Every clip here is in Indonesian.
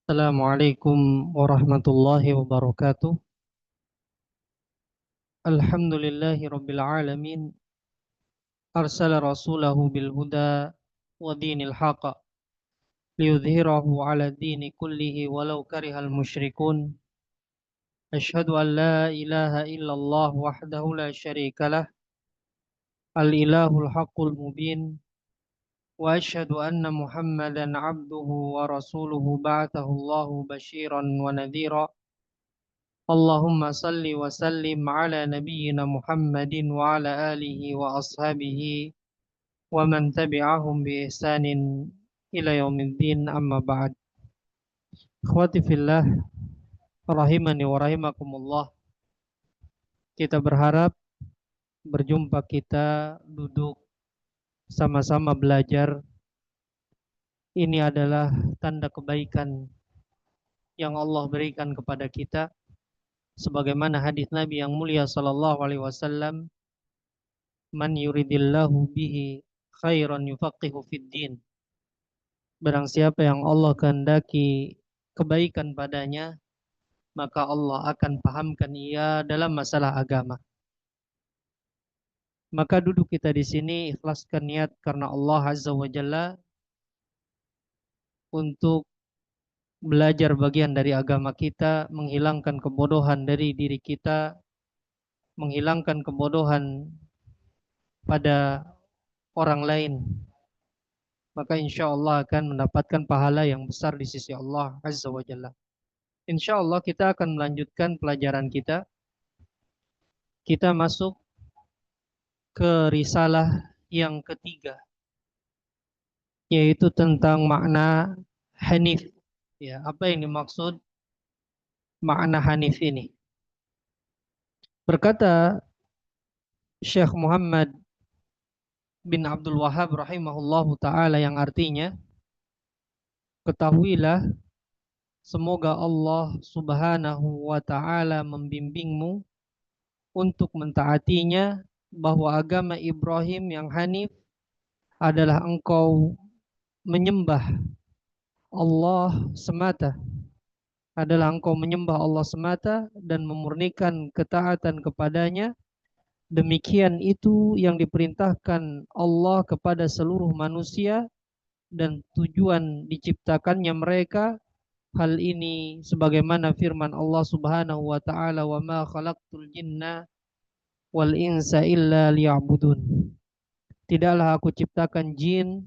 Assalamualaikum warahmatullahi wabarakatuh. Alhamdulillahi rabbil alamin. Arsala rasulahu bil huda wa dinil haqq liyudhhirahu ala dini kullihi walau karihal musyrikun. Ashhadu an la ilaha illallah wahdahu la syarika lah, al ilahul haqqul mubin. Wa ashhadu anna Muhammadan abduhu wa rasuluhu ba'athahu Allahu basyiran wa nadhira. Allahumma salli wa sallim ala nabiyyina Muhammadin wa ala alihi wa ashabihi wa man tabi'ahum bi ihsanin ila yaumiddin, amma ba'd. Ikhwati fillah, rahimani wa rahimakumullah. Kita berharap berjumpa kita duduk sama-sama belajar. Ini adalah tanda kebaikan yang Allah berikan kepada kita, sebagaimana hadis Nabi yang mulia sallallahu alaihi wasallam, man yuridillahu bihi khairan yufaqihu fid din. Barang siapa yang Allah kehendaki kebaikan padanya, maka Allah akan pahamkan ia dalam masalah agama. Maka duduk kita di sini ikhlaskan niat karena Allah Azza wa Jalla untuk belajar bagian dari agama kita, menghilangkan kebodohan dari diri kita, menghilangkan kebodohan pada orang lain. Maka insya Allah akan mendapatkan pahala yang besar di sisi Allah Azza wa Jalla. Insya Allah kita akan melanjutkan pelajaran kita. Kita masuk ke risalah yang ketiga, yaitu tentang makna hanif. Ya, apa yang dimaksud makna hanif ini? Berkata Syekh Muhammad bin Abdul Wahhab rahimahullahu ta'ala, yang artinya, ketahuilah, semoga Allah subhanahu wa ta'ala membimbingmu untuk mentaatinya, bahwa agama Ibrahim yang hanif adalah engkau menyembah Allah semata, adalah engkau menyembah Allah semata dan memurnikan ketaatan kepadanya. Demikian itu yang diperintahkan Allah kepada seluruh manusia dan tujuan diciptakannya mereka. Hal ini sebagaimana firman Allah Subhanahu wa taala, "Wa ma khalaqtul jinna wal insa illa liya'budun." Tidaklah aku ciptakan jin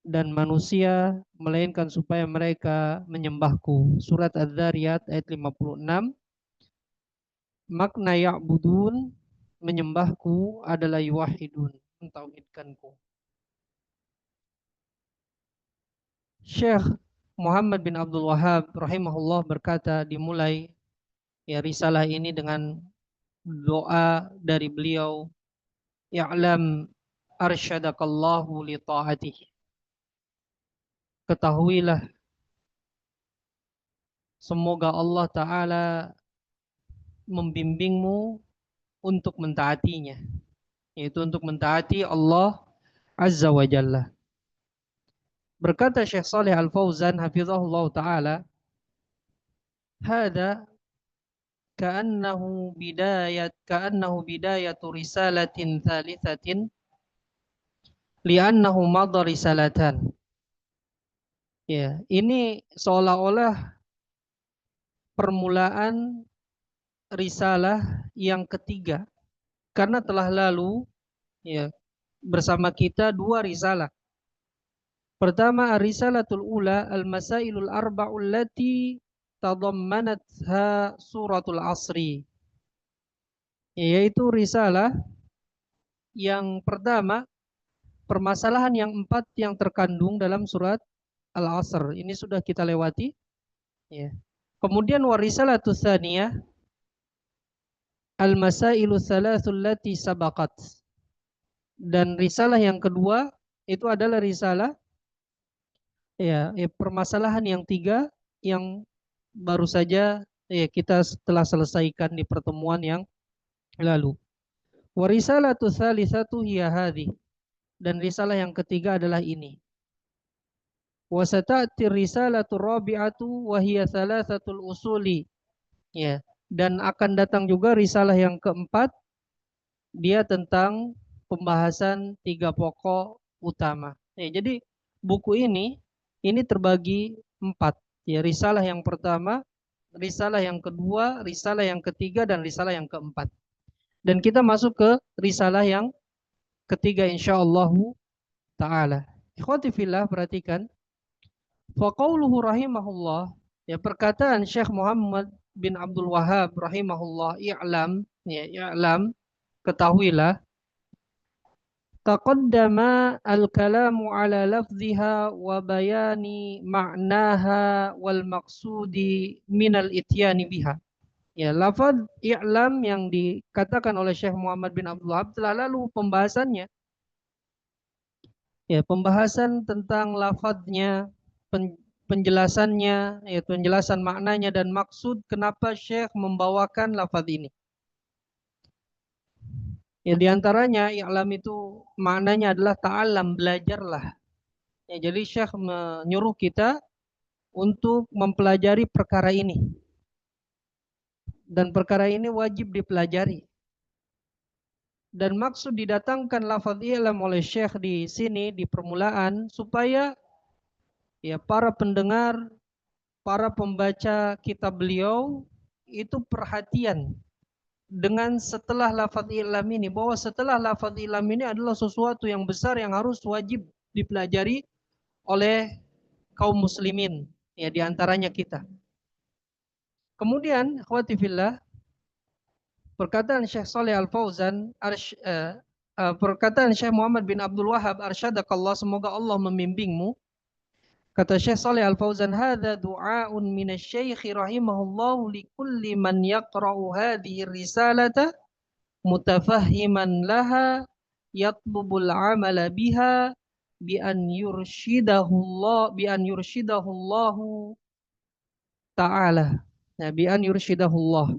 dan manusia melainkan supaya mereka menyembahku. Surat Az-Zariyat ayat 56. Makna ya'budun, menyembahku, adalah yuwahidun, mentauhidkanku. Syekh Muhammad bin Abdul Wahhab rahimahullah berkata, dimulai ya risalah ini dengan doa dari beliau, "I'lam arsyadakallahu li ta'atihi." Ketahuilah, semoga Allah Ta'ala membimbingmu untuk mentaatinya, yaitu untuk mentaati Allah Azza wa Jalla. Berkata Syekh Saleh Al-Fauzan hafizahullah ta'ala, "Hada ka'annahu bidayatu risalatin thalithatin li'annahu madha risalatan." Ya, ini seolah-olah permulaan risalah yang ketiga, karena telah lalu ya bersama kita dua risalah. Pertama, risalatul ula al-masailul arba'ul lati tadammanatha suratul asri, yaitu risalah yang pertama, permasalahan yang empat yang terkandung dalam surat Al-Asr. Ini sudah kita lewati ya. Kemudian warisalatul tsaniyah al-masailu tsalatsul lati sabaqat, dan risalah yang kedua itu adalah risalah ya, permasalahan yang tiga yang baru saja ya kita telah selesaikan di pertemuan yang lalu. Warisalatu tsalitsatu hiya hadhi, dan risalah yang ketiga adalah ini. Wa sata'ti risalatu rabi'atu wa hiya thalathatul usuli. Ya. Dan akan datang juga risalah yang keempat, dia tentang pembahasan tiga pokok utama. Ya, jadi buku ini terbagi empat. Ya, risalah yang pertama, risalah yang kedua, risalah yang ketiga, dan risalah yang keempat. Dan kita masuk ke risalah yang ketiga insyaallah ta'ala. Ikhwati fillah, perhatikan. Faqauluhu rahimahullah, ya perkataan Syekh Muhammad bin Abdul Wahhab rahimahullah, i'lam, ya i'lam, ketahuilah, taqaddama al-kalamu ala lafziha wa bayani ma'naha wal maqsudi minal ityani biha. Ya, lafaz i'lam yang dikatakan oleh Syekh Muhammad bin Abdul Wahab telah lalu pembahasannya. Ya, pembahasan tentang lafadznya, penjelasannya, yaitu penjelasan maknanya dan maksud kenapa Syekh membawakan lafadz ini. Ya, diantaranya i'lam itu maknanya adalah ta'alam, belajarlah. Ya, jadi Syekh menyuruh kita untuk mempelajari perkara ini. Dan perkara ini wajib dipelajari. Dan maksud didatangkan lafadz i'lam oleh Syekh di sini di permulaan supaya ya para pendengar, para pembaca kitab beliau itu perhatian dengan setelah lafadz i'lam ini, bahwa setelah lafadz i'lam ini adalah sesuatu yang besar yang harus wajib dipelajari oleh kaum muslimin, ya diantaranya kita. Kemudian akhwati fillah, perkataan Syekh Shalih Al Fauzan, perkataan Syekh Muhammad bin Abdul Wahhab arsyadakallah, semoga Allah membimbingmu. Kata Syekh Shalih Al Fauzan, hadza du'aun minasy-syaikh rahimahullah likulli man yaqra'u hadhihi risalata mutafahhiman laha yatlubul amala biha bi an yurshidahullah ta'ala. Nah, bi an yurshidahullah.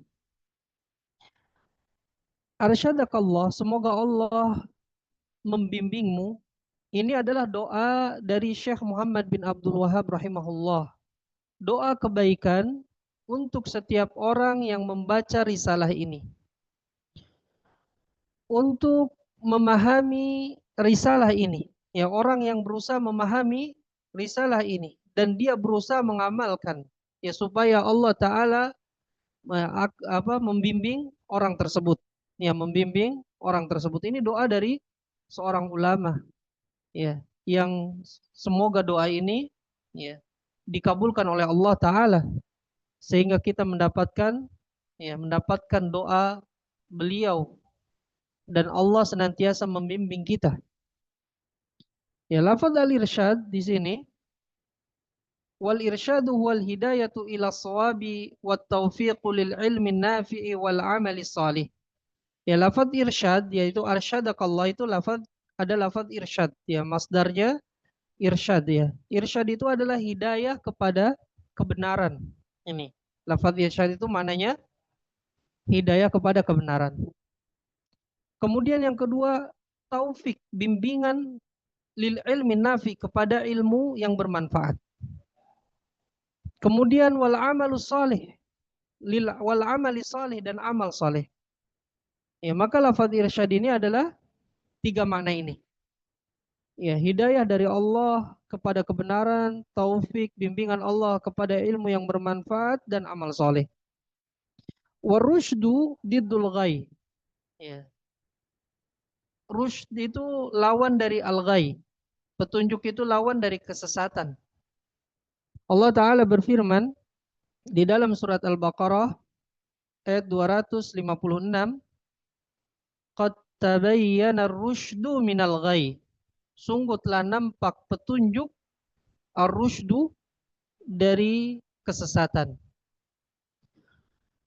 Arsyadakallah, semoga Allah membimbingmu. Ini adalah doa dari Syekh Muhammad bin Abdul Wahhab rahimahullah. Doa kebaikan untuk setiap orang yang membaca risalah ini. Untuk memahami risalah ini. Ya, orang yang berusaha memahami risalah ini. Dan dia berusaha mengamalkan. Ya, supaya Allah Ta'ala membimbing orang tersebut. Ya, membimbing orang tersebut. Ini doa dari seorang ulama. Ya, yang semoga doa ini ya dikabulkan oleh Allah Ta'ala sehingga kita mendapatkan doa beliau dan Allah senantiasa membimbing kita. Ya, lafaz al-irsyad di sini, wal irsyadu wal hidayatu ila shawabi wat taufiqu lil ilmi nafi'i wal amali salih. Ya, lafaz irsyad yaitu arsyadakallah itu ada lafaz irsyad, ya masdarnya irsyad, ya. Irsyad itu adalah hidayah kepada kebenaran. Ini lafaz irsyad itu maknanya hidayah kepada kebenaran. Kemudian yang kedua, taufik, bimbingan lil ilmi nafi, kepada ilmu yang bermanfaat. Kemudian wal amalu salih, wal amali salih, dan amal salih. Ya, maka lafaz irsyad ini adalah tiga makna ini. Ya, hidayah dari Allah kepada kebenaran, taufik, bimbingan Allah kepada ilmu yang bermanfaat, dan amal saleh. Warushdu diddul ghai. Ya. Rushd itu lawan dari al-ghai. Petunjuk itu lawan dari kesesatan. Allah Ta'ala berfirman di dalam surat Al-Baqarah ayat 256, qad tabayyana ar-rusydu minal ghai. Sungguh telah nampak petunjuk ar-rusydu dari kesesatan.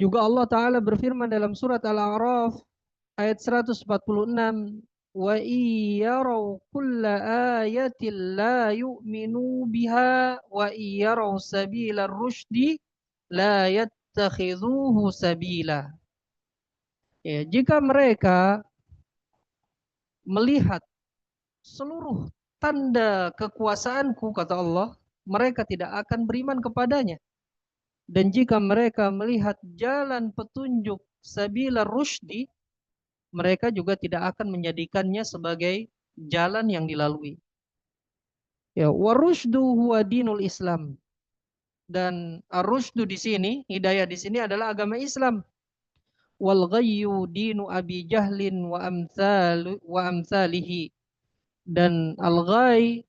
Juga Allah Ta'ala berfirman dalam surat Al-A'raf ayat 146, wa iyaraw kulla ayatin la yu'minu biha wa iyaraw sabila rusydi la yattakhidhuhu sabila. Ya, jika mereka melihat seluruh tanda kekuasaanku, kata Allah, mereka tidak akan beriman kepadanya. Dan jika mereka melihat jalan petunjuk sabila rusydi, mereka juga tidak akan menjadikannya sebagai jalan yang dilalui. Ya, warusydu huwa dinul Islam. Dan ar-rusydu di sini, hidayah di sini adalah agama Islam. Wal ghayyu dinu Abi Jahlin wa amsalihi. Dan al-ghay,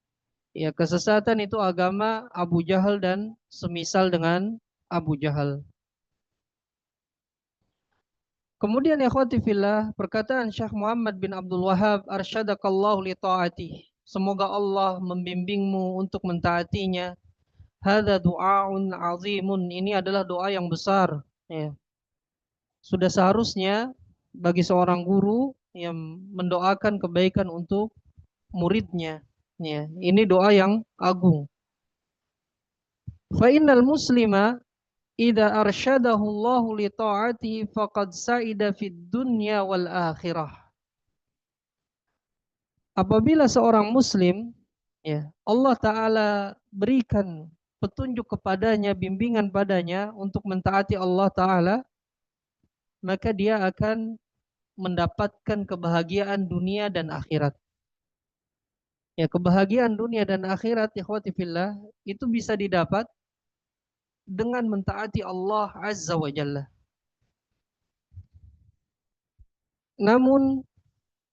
ya, kesesatan itu agama Abu Jahal dan semisal dengan Abu Jahal. Kemudian ikhwati fillah, perkataan Syekh Muhammad bin Abdul Wahhab, arsyadakallahu li ta'ati. Semoga Allah membimbingmu untuk mentaatinya. Hadza du'aun azimun. Ini adalah doa yang besar, ya. Sudah seharusnya bagi seorang guru yang mendoakan kebaikan untuk muridnya, ya. Ini doa yang agung. Fa innal muslima idza arsyadahu Allahu li ta'atihi faqad sa'ida fid dunya wal akhirah. Apabila seorang muslim, ya, Allah taala berikan petunjuk kepadanya, bimbingan padanya untuk mentaati Allah taala, maka dia akan mendapatkan kebahagiaan dunia dan akhirat. Ya, kebahagiaan dunia dan akhirat, ikhwati fillah, itu bisa didapat dengan mentaati Allah Azza wa Jalla. Namun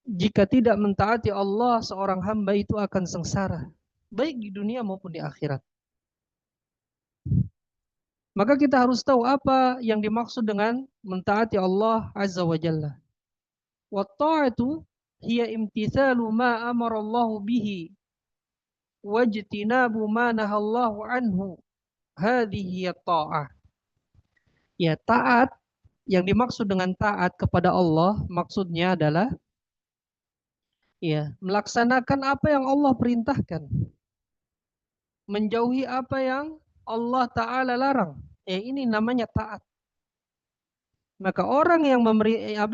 jika tidak mentaati Allah, seorang hamba itu akan sengsara, baik di dunia maupun di akhirat. Maka kita harus tahu apa yang dimaksud dengan mentaati Allah Azza wa Jalla. Wa ta'atu hiya imtithalu ma amara Allah bihi wajtinabu ma nahallahu anhu. Hadhihi ta'ah. Ya, taat, yang dimaksud dengan taat kepada Allah maksudnya adalah, ya, melaksanakan apa yang Allah perintahkan, menjauhi apa yang Allah taala larang. Ini namanya taat. Maka orang yang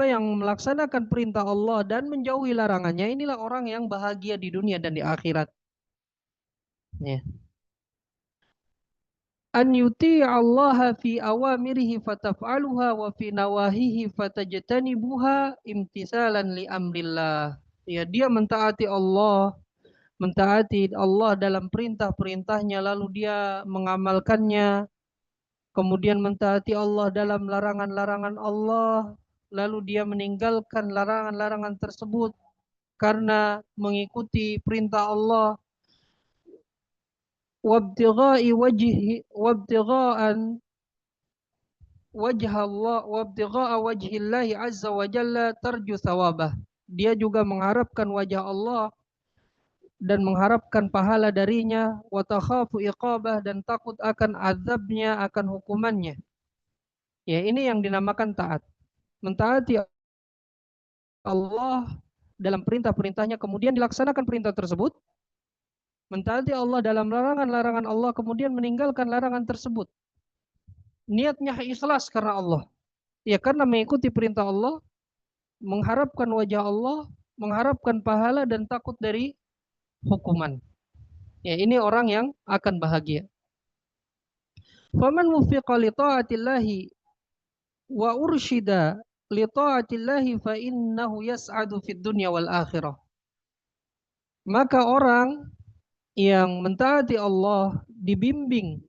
yang melaksanakan perintah Allah dan menjauhi larangannya, inilah orang yang bahagia di dunia dan di akhirat. Ya. An yuti'allaha fi awamirihi fataf'aluha wa fi nawahihi fatajtanibuha imtisalan li amrillah. Ya, dia mentaati Allah dalam perintah-perintahnya, lalu dia mengamalkannya, kemudian mentaati Allah dalam larangan-larangan Allah, lalu dia meninggalkan larangan-larangan tersebut karena mengikuti perintah Allah. Wabtigha'i wajhillahi azza wa jalla tarju thawabah. Dia juga mengharapkan wajah Allah dan mengharapkan pahala darinya, wa takhafu iqabah, dan takut akan azabnya, akan hukumannya. Ya, ini yang dinamakan taat. Mentaati Allah dalam perintah-perintahnya, kemudian dilaksanakan perintah tersebut. Mentaati Allah dalam larangan-larangan Allah, kemudian meninggalkan larangan tersebut. Niatnya ikhlas karena Allah. Ya, karena mengikuti perintah Allah, mengharapkan wajah Allah, mengharapkan pahala dan takut dari hukuman. Ya, ini orang yang akan bahagia. Faman wufiqa li ta'atillahi wa ursyida li ta'atillahi fa innahu yas'adu fid dunya wal akhirah. Maka orang yang mentaati Allah, dibimbing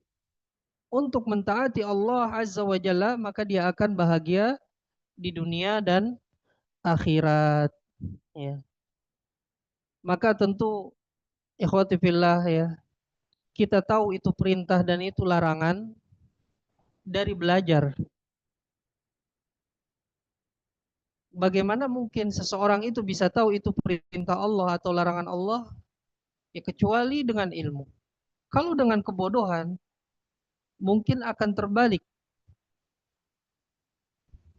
untuk mentaati Allah Azza wa Jalla, maka dia akan bahagia di dunia dan akhirat. Ya. Maka tentu ikhwati fillah, ya, kita tahu itu perintah dan itu larangan dari belajar. Bagaimana mungkin seseorang itu bisa tahu itu perintah Allah atau larangan Allah? Ya, kecuali dengan ilmu. Kalau dengan kebodohan, mungkin akan terbalik.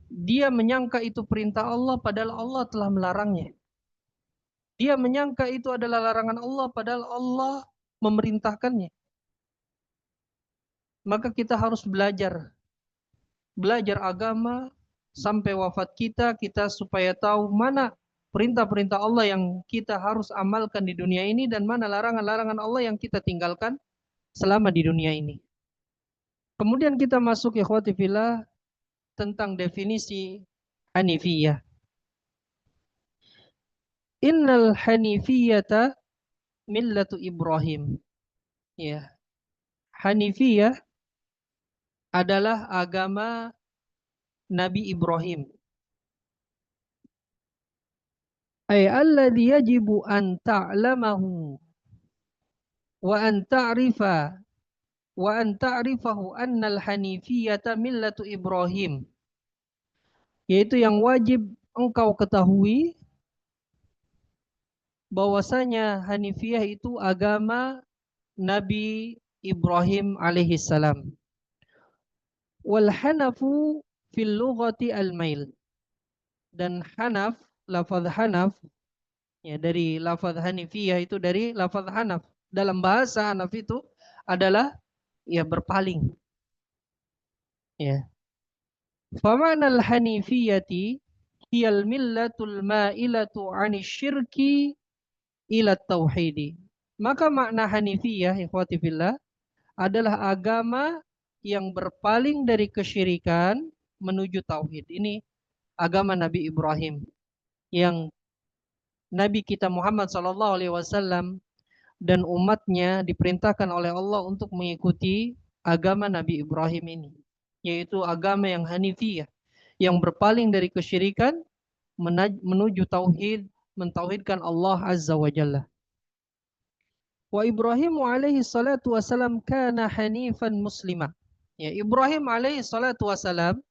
Dia menyangka itu perintah Allah padahal Allah telah melarangnya. Dia menyangka itu adalah larangan Allah padahal Allah memerintahkannya. Maka kita harus belajar agama sampai wafat kita supaya tahu mana perintah-perintah Allah yang kita harus amalkan di dunia ini dan mana larangan-larangan Allah yang kita tinggalkan selama di dunia ini. Kemudian kita masuk ikhwati fillah tentang definisi Hanifiyah. Innal Hanifiyata millatu Ibrahim. Ya, Hanifiyah adalah agama Nabi Ibrahim. Ay alladhi yajibu an ta'lamahu wa an ta'rifa wa an ta'rifahu annal hanifiyata millatu Ibrahim, yaitu yang wajib engkau ketahui bahwasanya Hanifiyah itu agama Nabi Ibrahim alaihi salam. Wal hanafu fil lughati al-mail. Dan hanaf, lafaz hanaf, ya dari lafaz Hanifiyah itu dari lafaz hanaf. Dalam bahasa hanaf itu adalah ya berpaling. Ya. Fama'na al-hanifiyati hiyal millatul ma'ilatu 'anil syirki ila tauhidi. Maka makna Hanifiyah ikhwati fillah adalah agama yang berpaling dari kesyirikan menuju tauhid. Ini agama Nabi Ibrahim yang Nabi kita Muhammad SAW dan umatnya diperintahkan oleh Allah untuk mengikuti agama Nabi Ibrahim ini, yaitu agama yang Hanifiyah, yang berpaling dari kesyirikan menuju tauhid, mentauhidkan Allah Azza wa Jalla. Wa Ibrahim alaihi salatu wasalam kana hanifan muslima. Ya, Ibrahim alaihi salatu wasalam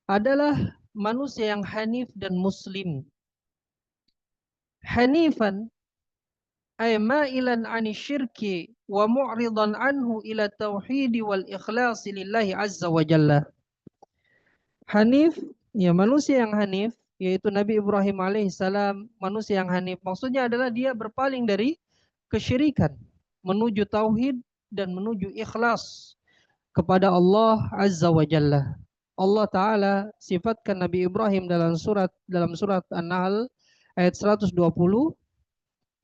adalah manusia yang hanif dan muslim. Hanifan ay ma'ilan 'ani syirki wa mu'ridan anhu ila tauhid wal ikhlas lillahi azza wa jalla. Hanif, ya manusia yang hanif, yaitu Nabi Ibrahim alaihissalam, manusia yang hanif. Maksudnya adalah dia berpaling dari kesyirikan, menuju tauhid dan menuju ikhlas kepada Allah Azza wa Jalla. Allah Ta'ala sifatkan Nabi Ibrahim dalam surat An-Nahl ayat 120.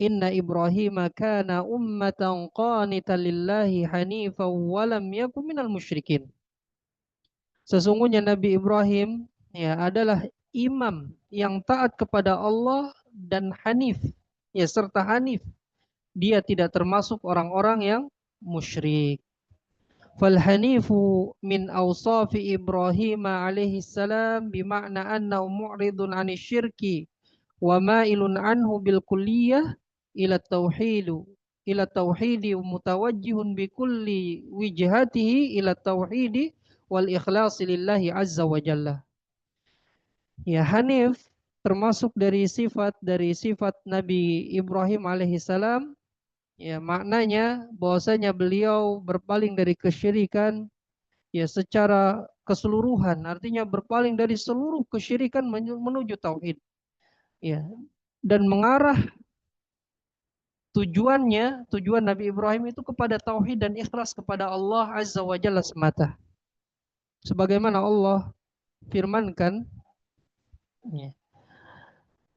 Inna Ibrahim kana ummatan qanitan lillahi hanifan wa lam yakun minal musyrikin. Sesungguhnya Nabi Ibrahim ya adalah imam yang taat kepada Allah dan hanif, ya serta hanif. Dia tidak termasuk orang-orang yang musyrik. Fal hanifu min awsafi Ibrahim alaihi salam bima'na annahu mu'ridun 'anil syirki wa ma'ilun anhu bil kulliyah ila tauhidi mutawajjihun bi kulli wijhatihi ila tauhidi wal ikhlas lillahi azza wa jalla. Ya, hanif termasuk dari sifat Nabi Ibrahim alaihissalam. Ya, maknanya bahwasanya beliau berpaling dari kesyirikan ya secara keseluruhan, artinya berpaling dari seluruh kesyirikan menuju tauhid. Ya, dan mengarah tujuan Nabi Ibrahim itu kepada tauhid dan ikhlas kepada Allah Azza wa Jalla semata. Sebagaimana Allah firmankan ya,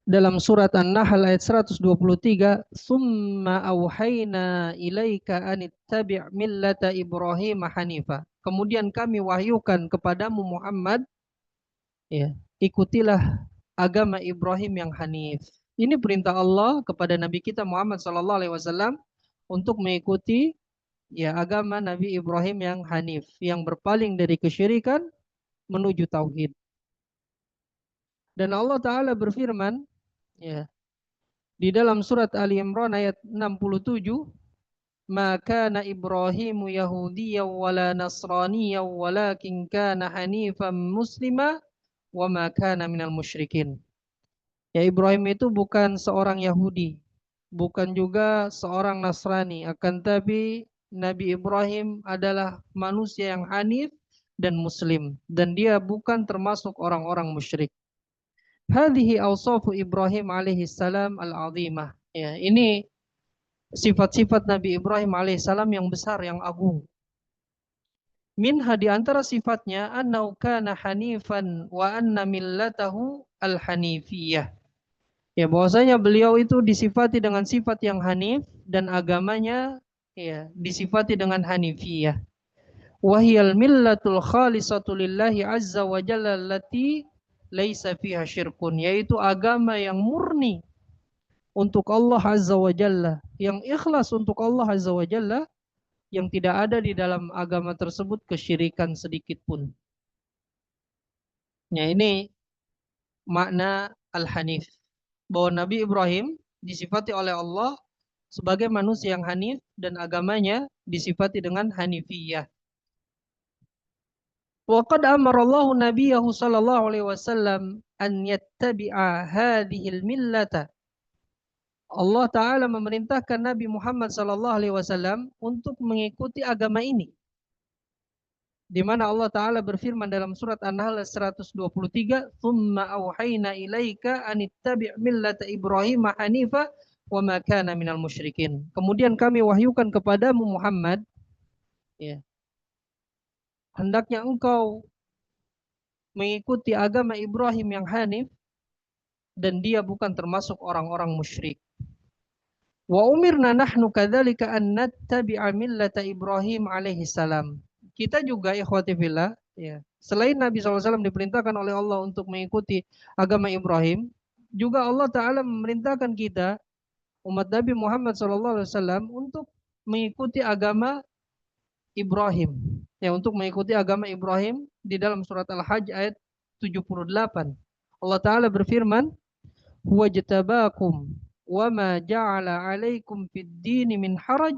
dalam surat An-Nahl ayat 123, "Tsumma auhayna ilaika anittabi' millata Ibrahim hanifa." Kemudian kami wahyukan kepadamu Muhammad, ya, ikutilah agama Ibrahim yang hanif. Ini perintah Allah kepada Nabi kita Muhammad sallallahu alaihi wasallam untuk mengikuti ya agama Nabi Ibrahim yang hanif, yang berpaling dari kesyirikan menuju tauhid. Dan Allah Ta'ala berfirman ya di dalam surat Ali Imran ayat 67, "Maka na Ibrahimu Yahudiyyan wala Nasraniyyan walakin kana hanifan muslima wa ma kana minal musyrikin." Ya, Ibrahim itu bukan seorang Yahudi, bukan juga seorang Nasrani, akan tapi Nabi Ibrahim adalah manusia yang hanif dan muslim, dan dia bukan termasuk orang-orang musyrik. Hadhihi awsafu Ibrahim alaihi salam al-azimah. Ya, ini sifat-sifat Nabi Ibrahim alaihissalam yang besar, yang agung. Minha di antara sifatnya annau kana hanifan wa anna millatahu al-hanifiyah. Ya, bahwasanya beliau itu disifati dengan sifat yang hanif dan agamanya ya, disifati dengan hanifiyah. Wahiyal millatul khalisatu lillahi azza wa jalla allati laisa fiha syirkun, yaitu agama yang murni untuk Allah azza wa jalla, yang ikhlas untuk Allah azza wa jalla, yang tidak ada di dalam agama tersebut kesyirikan sedikit pun. Ya, ini makna al-hanif, bahwa Nabi Ibrahim disifati oleh Allah sebagai manusia yang hanif dan agamanya disifati dengan hanifiyah. Wa qad amara Allah nabiyahu sallallahu alaihi wasallam an yattabi'a hadhil millata. Allah Ta'ala memerintahkan Nabi Muhammad sallallahu alaihi wasallam untuk mengikuti agama ini. Di mana Allah Ta'ala berfirman dalam surat An-Nahl 123, "Tsumma auhayna ilaika anittabi' millata Ibrahim hanifa wa ma kana minal musyrikin." Kemudian kami wahyukan kepadamu Muhammad, ya, hendaknya engkau mengikuti agama Ibrahim yang hanif dan dia bukan termasuk orang-orang musyrik. Wa umirna nahnu kadzalika an nattabi'a millata Ibrahim alaihi salam. Kita juga ikhwati fillah, ya, selain Nabi SAW diperintahkan oleh Allah untuk mengikuti agama Ibrahim, juga Allah Ta'ala memerintahkan kita umat Nabi Muhammad SAW untuk mengikuti agama Ibrahim. Ya, untuk mengikuti agama Ibrahim di dalam surat Al-Hajj ayat 78. Allah Ta'ala berfirman, "Huwa jatabakum wa ma ja'ala 'alaikum fid dini min haraj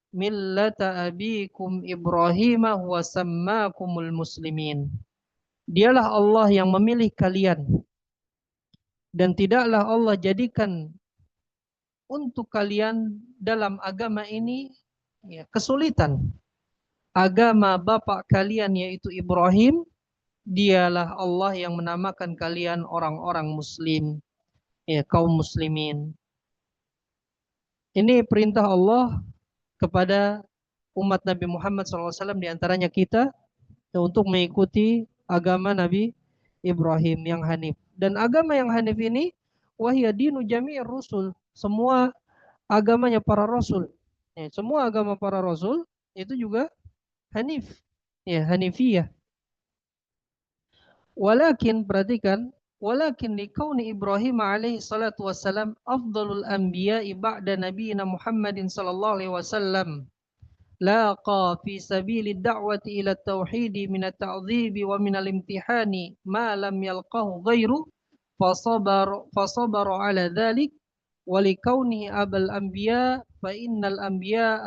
millata abikum Ibrahim huwa sammakumul muslimin." Dialah Allah yang memilih kalian dan tidaklah Allah jadikan untuk kalian dalam agama ini, ya, kesulitan. Agama bapak kalian yaitu Ibrahim, dialah Allah yang menamakan kalian orang-orang muslim, ya, kaum muslimin. Ini perintah Allah kepada umat Nabi Muhammad SAW, diantaranya kita, ya, untuk mengikuti agama Nabi Ibrahim yang hanif. Dan agama yang hanif ini wahya dinu jami'ir rusul, semua agamanya para rasul. Ya, semua agama para rasul itu juga hanif, ya, hanifiyah. Walakin, perhatikan, walakin likauni Ibrahim alaihi salatu wassalam afdalul anbiya'i ba'da nabiyina Muhammadin sallallahu alaihi wasallam laqa fi sabilid da'wati ila tauhidi minat ta'dhibi wa minal imtihani ma lam yalqahu ghairu fasabar ala dhalik wa likaunihi abal anbiya fa innal anbiya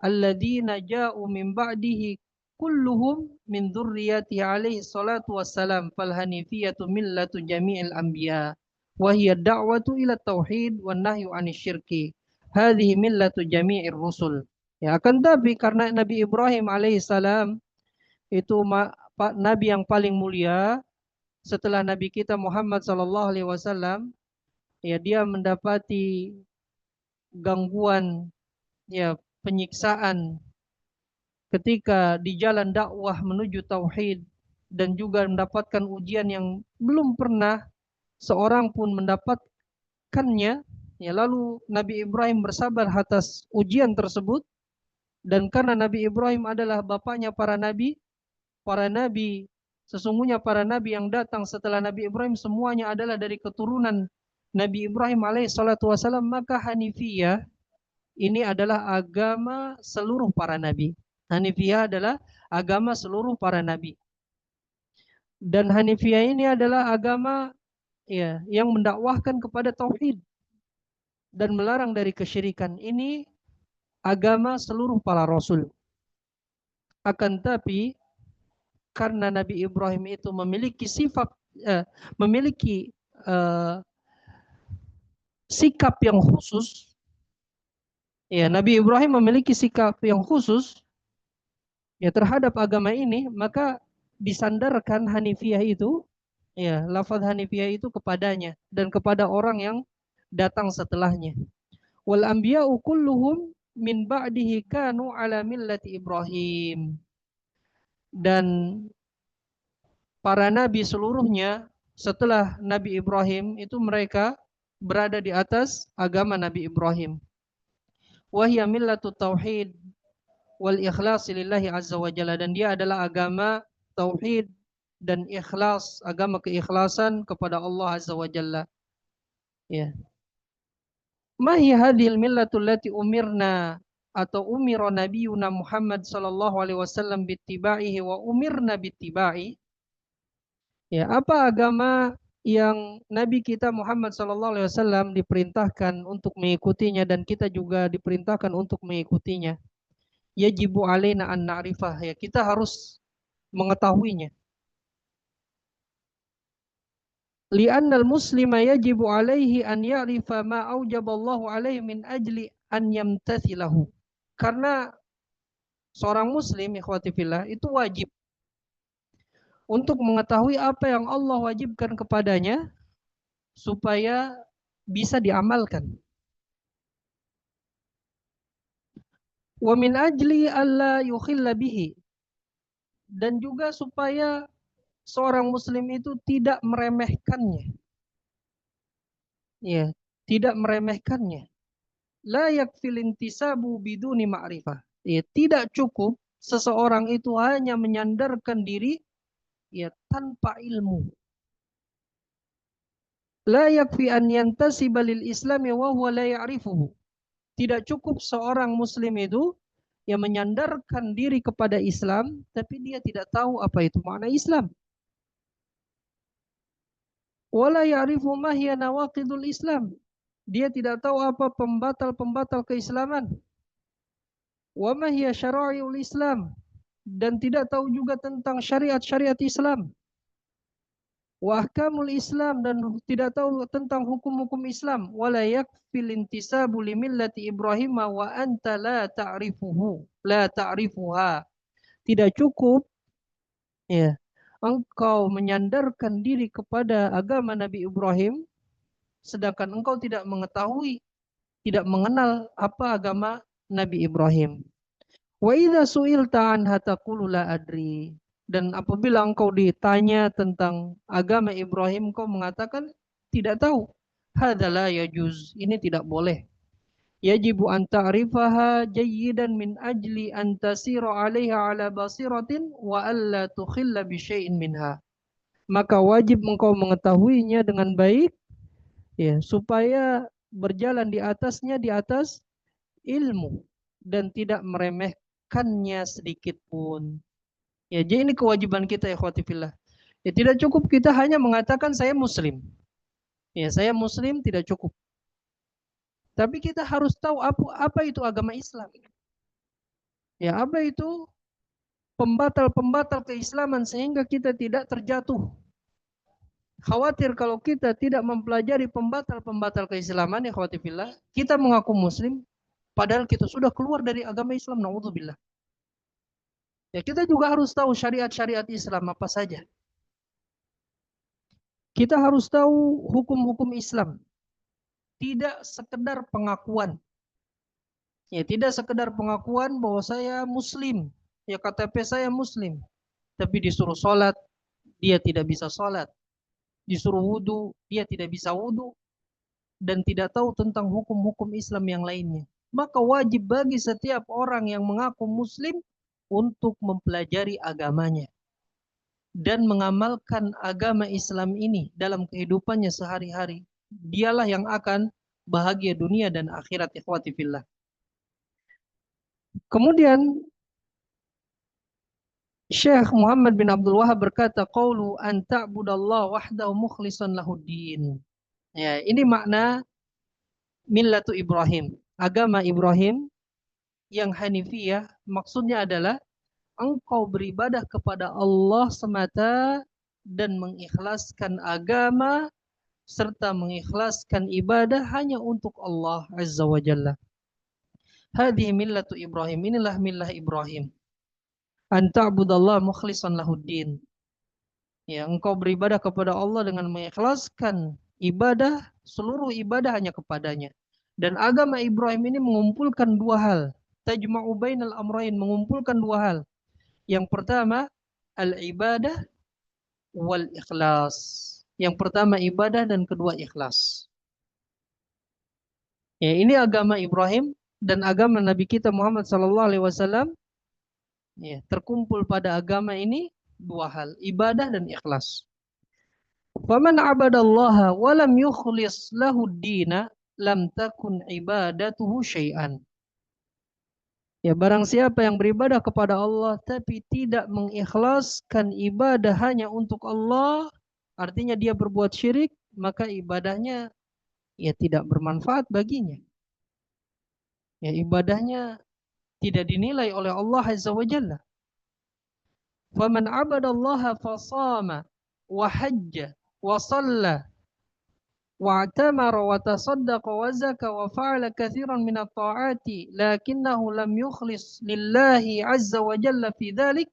alladhina ja'u min ba'dihi kulluhum min dzurriyyati alaihi salatu wassalam fal hanifiyatu millatu jami'il anbiya wa hiya da'watu ila tauhid wan nahyu 'anil syirki hadhihi millatu jami'ir rusul. Ya, akan tapi karena Nabi Ibrahim alaihissalam itu nabi yang paling mulia setelah Nabi kita Muhammad sallallahu alaihi wasallam, ya, dia mendapati gangguan, ya, penyiksaan ketika di jalan dakwah menuju tauhid dan juga mendapatkan ujian yang belum pernah seorang pun mendapatkannya. Ya, lalu Nabi Ibrahim bersabar atas ujian tersebut, dan karena Nabi Ibrahim adalah bapaknya para nabi, sesungguhnya para nabi yang datang setelah Nabi Ibrahim semuanya adalah dari keturunan Nabi Ibrahim alaihissalatu wassalam, maka hanifiyah ini adalah agama seluruh para nabi. Hanifiyah adalah agama seluruh para nabi. Dan Hanifiyah ini adalah agama, ya, yang mendakwahkan kepada tauhid dan melarang dari kesyirikan. Ini agama seluruh para rasul. Akan tapi karena Nabi Ibrahim itu memiliki sifat, memiliki sikap yang khusus, ya, Nabi Ibrahim memiliki sikap yang khusus, ya, terhadap agama ini, maka disandarkan Hanifiyah itu, ya, lafaz Hanifiyah itu kepadanya dan kepada orang yang datang setelahnya. Wal anbiya'u kulluhum min ba'dihi kanu ala millati Ibrahim. Dan para nabi seluruhnya setelah Nabi Ibrahim itu mereka berada di atas agama Nabi Ibrahim. wa hiya millatut tauhid wal ikhlas lillahi azza wa jalla, dan dia adalah agama tauhid dan ikhlas, agama keikhlasan kepada Allah azza wa jalla. Ya. Ma hiya hadhil millatul lati umirna atau umira nabiyuna Muhammad sallallahu alaihi wasallam bittiba'ihi wa umirna bittiba'i. Ya, apa agama yang Nabi kita Muhammad sallallahu alaihi wasallam diperintahkan untuk mengikutinya dan kita juga diperintahkan untuk mengikutinya. Yajibu alaina an na'rifah, ya kita harus mengetahuinya. Li'annal muslima yajibu alaihi an ya'rifa ma aujaballahu alaihi min ajli an yamtathilahu. Karena seorang muslim ikhwati fillah itu wajib untuk mengetahui apa yang Allah wajibkan kepadanya supaya bisa diamalkan. Wa min ajli alla yukhilla bihi, dan juga supaya seorang muslim itu tidak meremehkannya. Ya, tidak meremehkannya. La yakfil intisabu biduni ma'rifah. Ya, tidak cukup seseorang itu hanya menyandarkan diri ya tanpa ilmu. La yakfi an yantasiba lil islami wa huwa la ya'rifuhu. Tidak cukup seorang muslim itu yang menyandarkan diri kepada Islam tapi dia tidak tahu apa itu makna Islam. Wala ya'rifu ma hiya nawaqidul Islam. Dia tidak tahu apa pembatal-pembatal keislaman. Wa ma hiya syara'iul Islam, dan tidak tahu juga tentang syariat-syariat Islam. Wa ahkamul Islam, dan tidak tahu tentang hukum-hukum Islam. Wala yakfil intisabu li millati Ibrahim wa anta la ta'rifuhu, la ta'rifuha. Tidak cukup ya engkau menyandarkan diri kepada agama Nabi Ibrahim sedangkan engkau tidak mengetahui, tidak mengenal apa agama Nabi Ibrahim. Wa idza su'ilta anha taqulu la adri. Dan apabila engkau ditanya tentang agama Ibrahim, engkau mengatakan tidak tahu. Hadza la yajuz. Ini tidak boleh. Yajibu an ta'rifaha jayyidan min ajli an tasira 'alaiha 'ala basiratin wa alla tukhilla bi syai'in minha. Maka wajib engkau mengetahuinya dengan baik ya, supaya berjalan di atasnya di atas ilmu dan tidak meremehkannya sedikit pun. Ya, jadi ini kewajiban kita ya fillah. Ya, tidak cukup kita hanya mengatakan saya muslim. Ya, saya muslim tidak cukup. Tapi kita harus tahu apa itu agama Islam. Ya, apa itu pembatal-pembatal keislaman sehingga kita tidak terjatuh. Khawatir kalau kita tidak mempelajari pembatal-pembatal keislaman ya fillah, kita mengaku muslim padahal kita sudah keluar dari agama Islam, naudzubillah. Ya, kita juga harus tahu syariat-syariat Islam apa saja. Kita harus tahu hukum-hukum Islam. Tidak sekedar pengakuan. Ya, tidak sekedar pengakuan bahwa saya muslim. Ya, KTP saya muslim. Tapi disuruh sholat, dia tidak bisa sholat. Disuruh wudu, dia tidak bisa wudu. Dan tidak tahu tentang hukum-hukum Islam yang lainnya. Maka wajib bagi setiap orang yang mengaku muslim untuk mempelajari agamanya dan mengamalkan agama Islam ini dalam kehidupannya sehari-hari. Dialah yang akan bahagia dunia dan akhirat, ikhwati fillah. Kemudian Syekh Muhammad bin Abdul Wahab berkata, qaulu an ta'budallaha wahdahu mukhlishan lahuddin. Ya, ini makna millatu Ibrahim, agama Ibrahim yang hanifiyah, maksudnya adalah engkau beribadah kepada Allah semata dan mengikhlaskan agama serta mengikhlaskan ibadah hanya untuk Allah Azza wa Jalla. Hadhihi millatu Ibrahim, inilah millah Ibrahim. An ta'budallaha mukhlishan lahuddin. Ya, engkau beribadah kepada Allah dengan mengikhlaskan ibadah, seluruh ibadah hanya kepadanya. Dan agama Ibrahim ini mengumpulkan dua hal. Tajma'u bainal amrayn, mengumpulkan dua hal. Yang pertama, al-ibadah wal ikhlas. Yang pertama ibadah dan kedua ikhlas. Ya, ini agama Ibrahim dan agama Nabi kita Muhammad sallallahu alaihi wasallam, ya, terkumpul pada agama ini dua hal, ibadah dan ikhlas. Faman abadallaha wa lam yukhlis lahu ad-dina lam takun ibadatuhu syai'an. Ya, barang siapa yang beribadah kepada Allah tapi tidak mengikhlaskan ibadah hanya untuk Allah, artinya dia berbuat syirik, maka ibadahnya ya tidak bermanfaat baginya. Ya, ibadahnya tidak dinilai oleh Allah Azza wa Jalla. Faman abadallaha fasama wa hajja wa shalla wa atamara wa tasaddaqa wa zaka wa fa'ala katsiran min at-ta'ati lakinnahu lam yukhlis lillahi azza wa jalla fi dhalik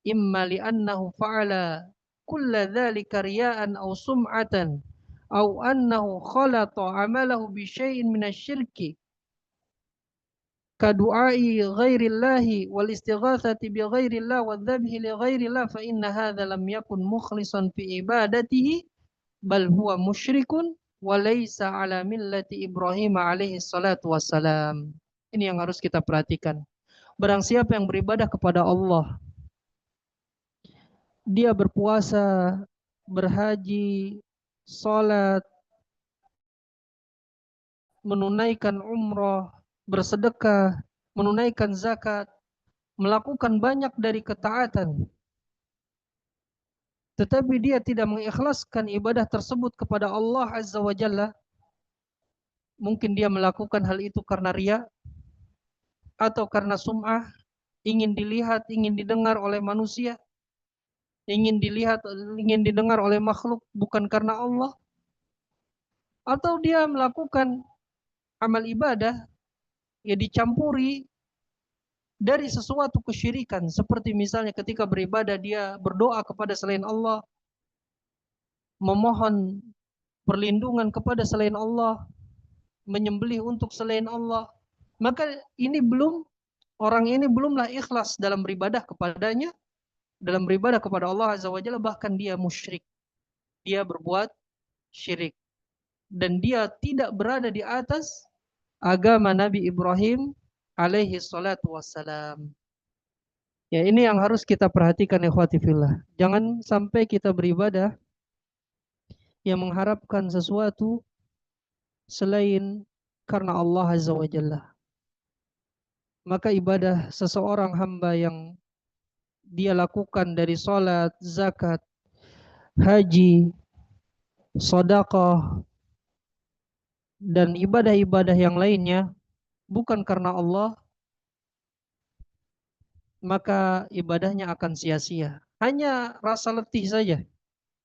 imma li'annahu fa'ala kulla dhalika riya'an aw sum'atan aw annahu khalata 'amalahu bi syai'in min asy-syirki kadu'ai ghairillahi wal istighatsati bi ghairillah wal dzabhi li ghairillah fa inna hadza lam yakun mukhlishan fi ibadatihi bal huwa musyrikun wa laysa ala millati Ibrahim alaihi salatu wassalam. Ini yang harus kita perhatikan. Barang siapa yang beribadah kepada Allah, dia berpuasa, berhaji, salat, menunaikan umrah, bersedekah, menunaikan zakat, melakukan banyak dari ketaatan, tetapi dia tidak mengikhlaskan ibadah tersebut kepada Allah Azza wa Jalla, mungkin dia melakukan hal itu karena riya atau karena sum'ah, ingin dilihat, ingin didengar oleh manusia, ingin dilihat, ingin didengar oleh makhluk, bukan karena Allah, atau dia melakukan amal ibadah ya dicampuri dari sesuatu kesyirikan, seperti misalnya ketika beribadah dia berdoa kepada selain Allah, memohon perlindungan kepada selain Allah, menyembelih untuk selain Allah, maka orang ini belumlah ikhlas dalam beribadah kepadanya, dalam beribadah kepada Allah Azza wa Jalla, bahkan dia musyrik, dia berbuat syirik, dan dia tidak berada di atas agama Nabi Ibrahim alaihi salatu wassalam. Ya, ini yang harus kita perhatikan ikhwati fillah. Jangan sampai kita beribadah yang mengharapkan sesuatu selain karena Allah Azza wa Jalla. Maka ibadah seseorang hamba yang dia lakukan dari salat, zakat, haji, sedekah, dan ibadah-ibadah yang lainnya bukan karena Allah, maka ibadahnya akan sia-sia. Hanya rasa letih saja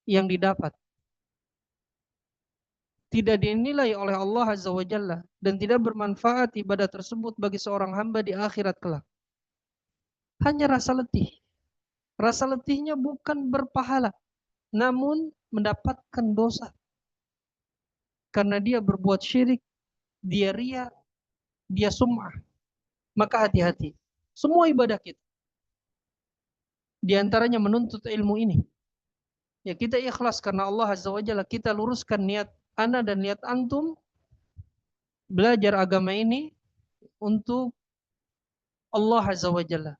yang didapat. Tidak dinilai oleh Allah Azza wa Jalla dan tidak bermanfaat ibadah tersebut bagi seorang hamba di akhirat kelak. Hanya rasa letih. Rasa letihnya bukan berpahala, namun mendapatkan dosa. Karena dia berbuat syirik, dia riya, dia sum'ah. Maka hati-hati. Semua ibadah kita, di antaranya menuntut ilmu ini. Ya, kita ikhlas karena Allah Azza wa Jalla, kita luruskan niat ana dan niat antum belajar agama ini untuk Allah Azza wa Jalla,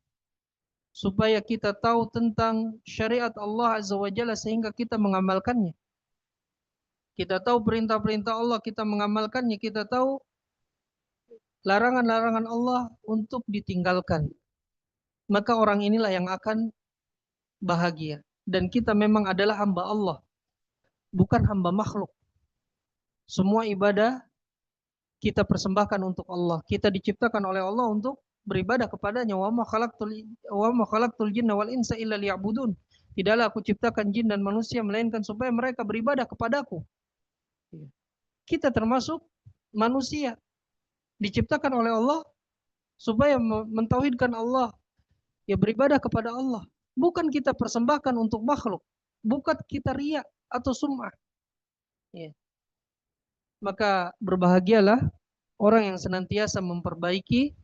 supaya kita tahu tentang syariat Allah Azza wa Jalla sehingga kita mengamalkannya. Kita tahu perintah-perintah Allah, kita mengamalkannya. Kita tahu larangan-larangan Allah untuk ditinggalkan. Maka orang inilah yang akan bahagia. Dan kita memang adalah hamba Allah, bukan hamba makhluk. Semua ibadah kita persembahkan untuk Allah. Kita diciptakan oleh Allah untuk beribadah kepadanya. Wa ma khalaqtul jinna wal insa illa liya'budun. Tidaklah aku ciptakan jin dan manusia melainkan supaya mereka beribadah kepadaku. Kita termasuk manusia, diciptakan oleh Allah supaya mentauhidkan Allah, ya beribadah kepada Allah. Bukan kita persembahkan untuk makhluk, bukan kita riya atau sum'ah. Ya. Maka berbahagialah orang yang senantiasa memperbaiki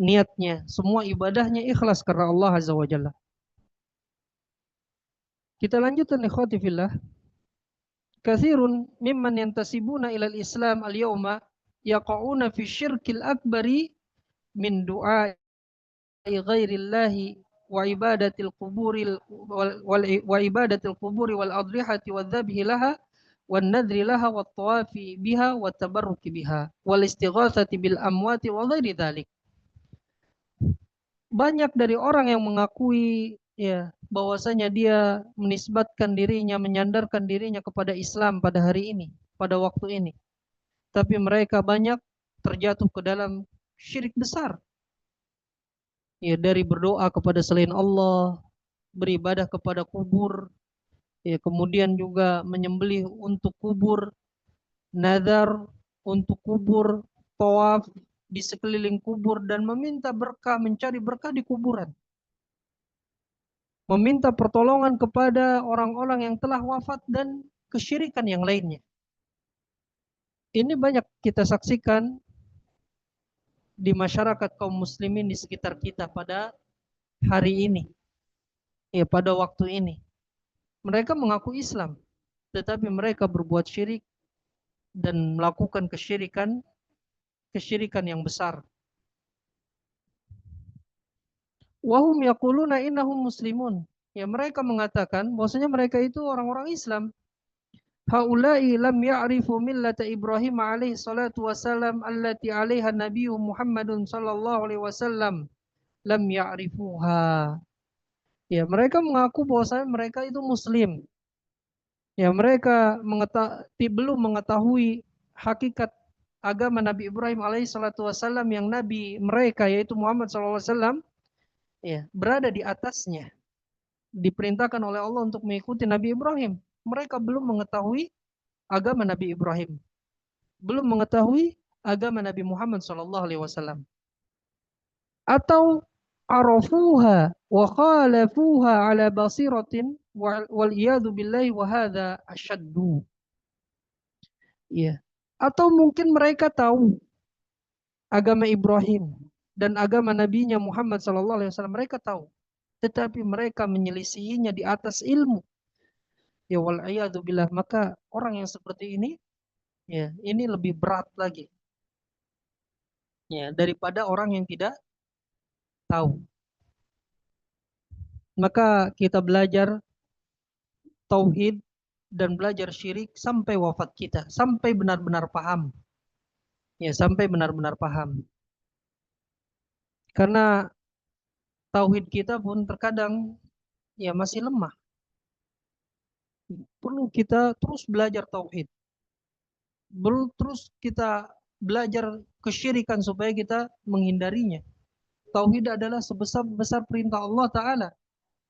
niatnya, semua ibadahnya ikhlas karena Allah Azza wa Jalla. Kita lanjutkan ikhwati fillah. Katsirun mimman yantasibuna ilal Islam al-yawma yaqauna fi syirkil akbari min du'a ghairillahi wa ibadatil quburil wa ibadatil quburi wal adrihati wadzabhi laha wan nadri laha wat tawafi biha wat tabarruki biha wal istighatsati bil amwati wa ghairi dzalik. Banyak dari orang yang mengakui ya bahwasanya dia menisbatkan dirinya, menyandarkan dirinya kepada Islam pada hari ini, pada waktu ini. Tapi mereka banyak terjatuh ke dalam syirik besar. Ya, dari berdoa kepada selain Allah, beribadah kepada kubur, ya, kemudian juga menyembelih untuk kubur, nazar untuk kubur, tawaf di sekeliling kubur dan meminta berkah, mencari berkah di kuburan. Meminta pertolongan kepada orang-orang yang telah wafat dan kesyirikan yang lainnya. Ini banyak kita saksikan di masyarakat kaum muslimin di sekitar kita pada hari ini. Ya, pada waktu ini. Mereka mengaku Islam, tetapi mereka berbuat syirik dan melakukan kesyirikan yang besar. Wahum yaquluna innahum muslimun. Ya, mereka mengatakan bahwasanya mereka itu orang-orang Islam. Haula'i lam ya'rifu millata Ibrahim alaihi salatu wasalam allati 'alaiha Nabiyyu Muhammadun sallallahu alaihi wasallam lam ya'rifuha. Ya, mereka mengaku bahwasanya mereka itu muslim. Ya, mereka belum mengetahui hakikat agama Nabi Ibrahim alaihi salatu wasalam yang nabi mereka yaitu Muhammad sallallahu alaihi wasallam ya, berada di atasnya. Diperintahkan oleh Allah untuk mengikuti Nabi Ibrahim. Mereka belum mengetahui agama Nabi Ibrahim. Belum mengetahui agama Nabi Muhammad sallallahu alaihi wasallam. Atau arafuha wa khalafuha ala basiratin wal iyadu billahi wa hadza asyaddu. Ya. Atau mungkin mereka tahu agama Ibrahim dan agama nabinya Muhammad sallallahu alaihi wasallam, mereka tahu, tetapi mereka menyelisihinya di atas ilmu. Ya wal iyadu billah, maka orang yang seperti ini ya, ini lebih berat lagi. Ya, daripada orang yang tidak tahu. Maka kita belajar tauhid dan belajar syirik sampai wafat kita, sampai benar-benar paham. Ya, sampai benar-benar paham. Karena tauhid kita pun terkadang ya masih lemah. Perlu kita terus belajar tauhid. Perlu terus kita belajar kesyirikan supaya kita menghindarinya. Tauhid adalah sebesar-besar perintah Allah Ta'ala.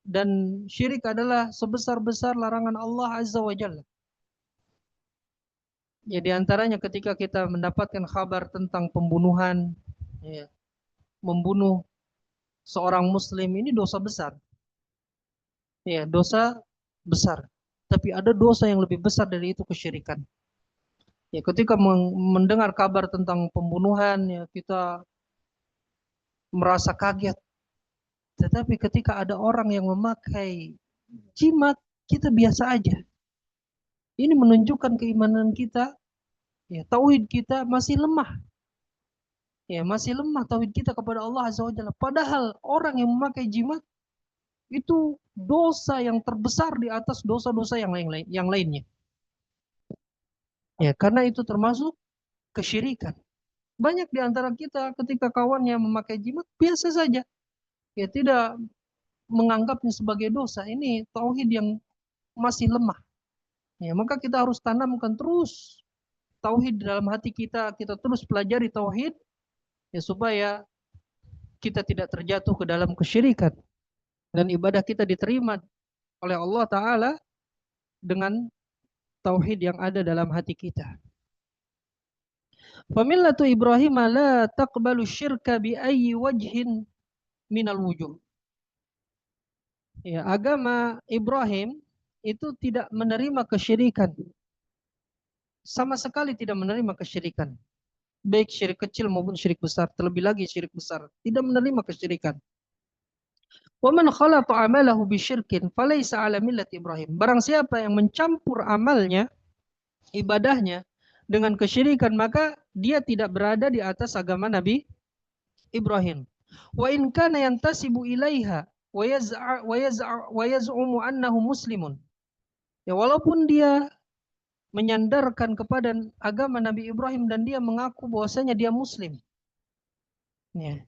Dan syirik adalah sebesar-besar larangan Allah Azza wa Jalla. Ya, di antaranya ketika kita mendapatkan kabar tentang pembunuhan, ya, membunuh seorang muslim, ini dosa besar. Ya, dosa besar. Tapi ada dosa yang lebih besar dari itu, kesyirikan. Ya, ketika mendengar kabar tentang pembunuhan, ya, kita merasa kaget. Tetapi ketika ada orang yang memakai jimat, kita biasa aja. Ini menunjukkan keimanan kita, ya, tauhid kita masih lemah. Ya, masih lemah tauhid kita kepada Allah Azza wa Jalla. Padahal orang yang memakai jimat itu dosa yang terbesar di atas dosa-dosa yang lainnya. Ya, karena itu termasuk kesyirikan. Banyak di antara kita ketika kawannya memakai jimat biasa saja. Ya, tidak menganggapnya sebagai dosa. Ini tauhid yang masih lemah. Ya, maka kita harus tanamkan terus tauhid dalam hati kita. Kita terus pelajari tauhid ya, supaya kita tidak terjatuh ke dalam kesyirikan dan ibadah kita diterima oleh Allah Ta'ala dengan tauhid yang ada dalam hati kita. Famillatu Ibrahim la taqbalu syirka bi ayyi wajhin minal wujuh. Ya, agama Ibrahim itu tidak menerima kesyirikan. Sama sekali tidak menerima kesyirikan. Baik syirik kecil maupun syirik besar, terlebih lagi syirik besar, tidak menerima kesyirikan. Wa man khalata amalahu bisyirkin falaysa ala millati Ibrahim. Barang siapa yang mencampur amalnya, ibadahnya dengan kesyirikan, maka dia tidak berada di atas agama Nabi Ibrahim. Wa in kana yantasibu ilaiha wa yaz'umu annahu muslimun. Ya, walaupun dia menyandarkan kepada agama Nabi Ibrahim dan dia mengaku bahwasanya dia muslim. Ya.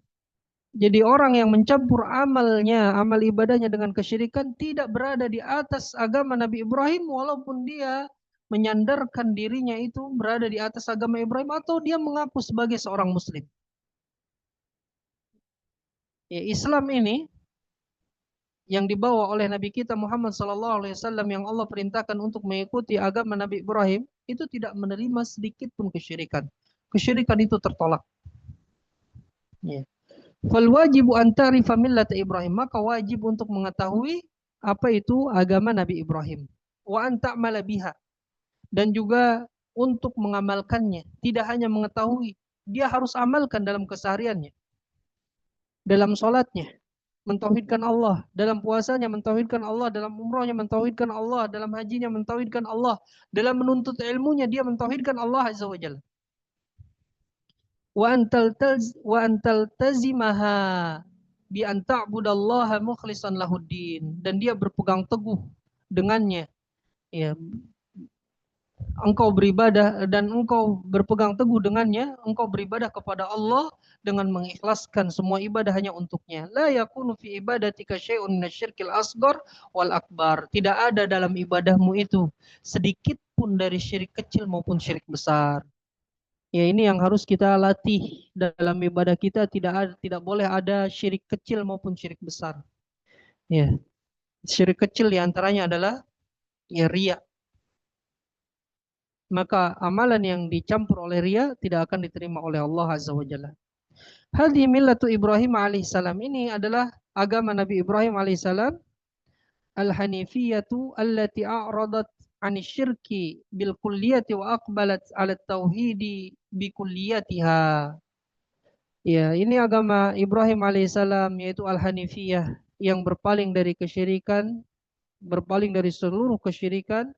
Jadi orang yang mencampur amalnya, amal ibadahnya dengan kesyirikan tidak berada di atas agama Nabi Ibrahim walaupun dia menyandarkan dirinya itu berada di atas agama Ibrahim atau dia mengaku sebagai seorang muslim. Ya, Islam ini yang dibawa oleh Nabi kita Muhammad SAW yang Allah perintahkan untuk mengikuti agama Nabi Ibrahim itu tidak menerima sedikit pun kesyirikan. Kesyirikan itu tertolak. Ya. Fal wajibu an ta'rifa millata Ibrahim, maka wajib untuk mengetahui apa itu agama Nabi Ibrahim. Wa an ta'mala biha, dan juga untuk mengamalkannya. Tidak hanya mengetahui, dia harus amalkan dalam kesehariannya. Dalam sholatnya, mentauhidkan Allah, dalam puasanya mentauhidkan Allah, dalam umrahnya mentauhidkan Allah, dalam hajinya mentauhidkan Allah, dalam menuntut ilmunya dia mentauhidkan Allah Azza wa Jalla. Wa antal tazimaha bi an ta'budallaha mukhlishan lahuddin, dan dia berpegang teguh dengannya. Ya, engkau beribadah dan engkau berpegang teguh dengannya, engkau beribadah kepada Allah dengan mengikhlaskan semua ibadah hanya untuknya. La yakunu fi ibadatika syai'un minasyirkil asghar wal akbar. Tidak ada dalam ibadahmu itu sedikit pun dari syirik kecil maupun syirik besar. Ya, ini yang harus kita latih dalam ibadah kita, tidak boleh ada syirik kecil maupun syirik besar. Ya, syirik kecil diantaranya adalah ya riya. Maka amalan yang dicampur oleh riya tidak akan diterima oleh Allah Azza wa Jalla. Hadhi millatu Ibrahim alaihissalam, ini adalah agama Nabi Ibrahim alaihissalam, al-hanifiyatu allati a'radat 'ani syirki bil kulliyati wa aqbalat 'ala tauhidi bi kulliyatiha. Ya, ini agama Ibrahim alaihissalam, yaitu al-hanifiyah, yang berpaling dari kesyirikan, berpaling dari seluruh kesyirikan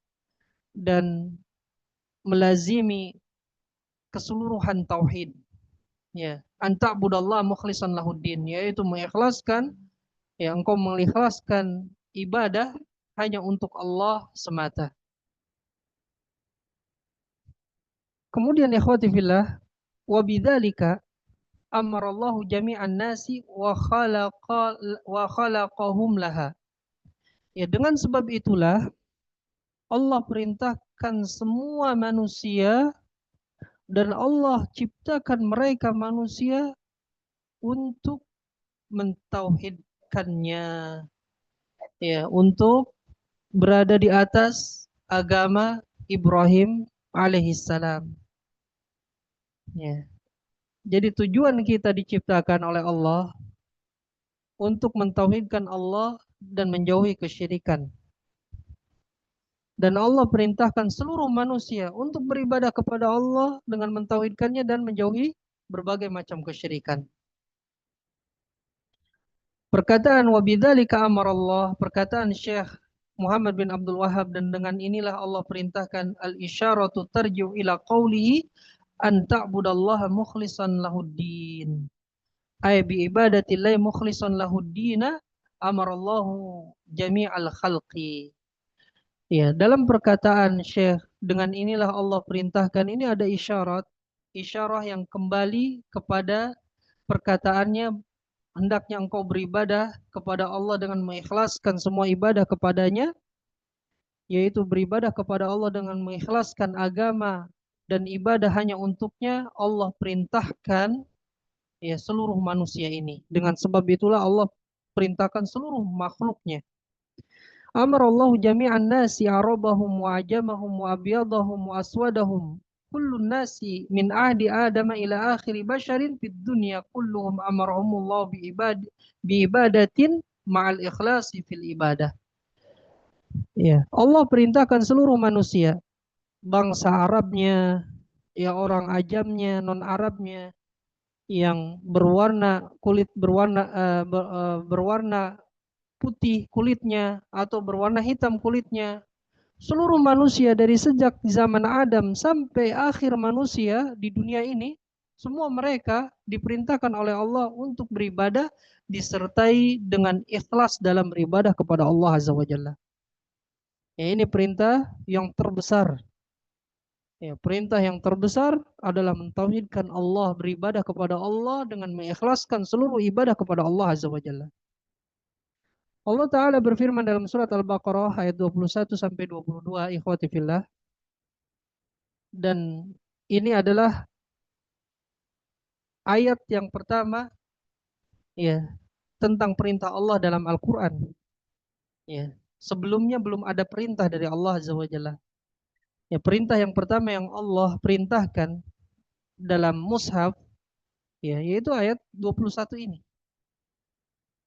dan melazimi keseluruhan tauhid. Ya, anta budallah mukhlishan lahuddin, yaitu mengikhlaskan, ya, engkau mengikhlaskan ibadah hanya untuk Allah semata. Kemudian ikhwati fillah, wa bidzalika amarallahu jami'an nasi wa khalaqahum laha. Ya, dengan sebab itulah Allah perintahkan semua manusia dan Allah ciptakan mereka manusia untuk mentauhidkannya, ya, untuk berada di atas agama Ibrahim alaihissalam. Ya. Jadi tujuan kita diciptakan oleh Allah untuk mentauhidkan Allah dan menjauhi kesyirikan. Dan Allah perintahkan seluruh manusia untuk beribadah kepada Allah dengan mentauhidkannya dan menjauhi berbagai macam kesyirikan. Perkataan wabidzalika amarallah, perkataan Syekh Muhammad bin Abdul Wahhab, dan dengan inilah Allah perintahkan, al-isyaratu tarji'u ila qawlihi an ta'budallaha mukhlishan lahuddin. Ay bi ibadatillahi mukhlishan lahuddina amarallahu jami'al khalqi. Ya, dalam perkataan Syekh, dengan inilah Allah perintahkan, ini ada isyarah yang kembali kepada perkataannya, hendaknya engkau beribadah kepada Allah dengan mengikhlaskan semua ibadah kepadanya, yaitu beribadah kepada Allah dengan mengikhlaskan agama dan ibadah hanya untuknya. Allah perintahkan, ya, seluruh manusia ini. Dengan sebab itulah Allah perintahkan seluruh makhluknya. Amarallahu jami'an nasi arabahum wa ajamahum wa abyadahum wa aswadahum kullun nasi min ahdi adama ila akhiri basharin fid dunya kulluhum amarahumullahu bi ibadatin ma'al ikhlasi fil ibadah. Ya, Allah perintahkan seluruh manusia, bangsa Arabnya, ya, orang ajamnya, non Arabnya, yang berwarna kulit berwarna putih kulitnya atau berwarna hitam kulitnya, Seluruh manusia dari sejak zaman Adam sampai akhir manusia di dunia ini, semua mereka diperintahkan oleh Allah untuk beribadah disertai dengan ikhlas dalam beribadah kepada Allah Azza wa Jalla. Ya, ini perintah yang terbesar. Ya, perintah yang terbesar adalah mentauhidkan Allah, beribadah kepada Allah dengan mengikhlaskan seluruh ibadah kepada Allah Azza wa Jalla. Allah Ta'ala berfirman dalam surat Al-Baqarah ayat 21 sampai 22, ikhwati fillah. Dan ini adalah ayat yang pertama ya tentang perintah Allah dalam Al-Qur'an. Ya. Sebelumnya belum ada perintah dari Allah Azza wa Jalla. Ya, perintah yang pertama yang Allah perintahkan dalam mushaf ya yaitu ayat 21 ini.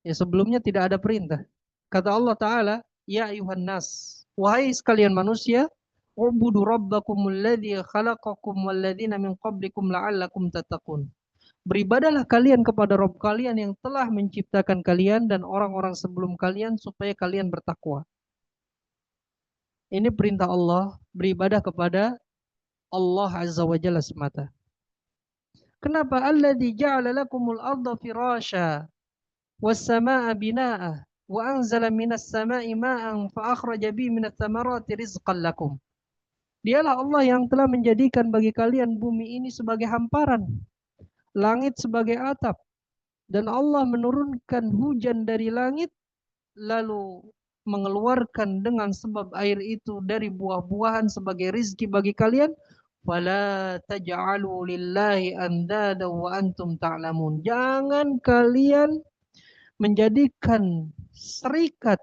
Ya, sebelumnya tidak ada perintah. Kata Allah Ta'ala, ya ayuhan nas, wahai sekalian manusia, ubudu rabbakumul ladzi khalaqakum walladzina min qablikum la'allakum tattaqun. Beribadalah kalian kepada Rabb kalian yang telah menciptakan kalian dan orang-orang sebelum kalian supaya kalian bertakwa. Ini perintah Allah, beribadah kepada Allah Azza wa Jalla semata. Kenapa? Alladzi ja'ala lakumul arda firasya was samaa'a binaa'a wa anzala minas samaa'i maa'an fa akhraja bihi minats thamarati rizqan lakum. Dialah Allah yang telah menjadikan bagi kalian bumi ini sebagai hamparan, langit sebagai atap, dan Allah menurunkan hujan dari langit lalu mengeluarkan dengan sebab air itu dari buah-buahan sebagai rizki bagi kalian. Fala taj'alu lillahi andada wa antum ta'lamun. Jangan kalian menjadikan serikat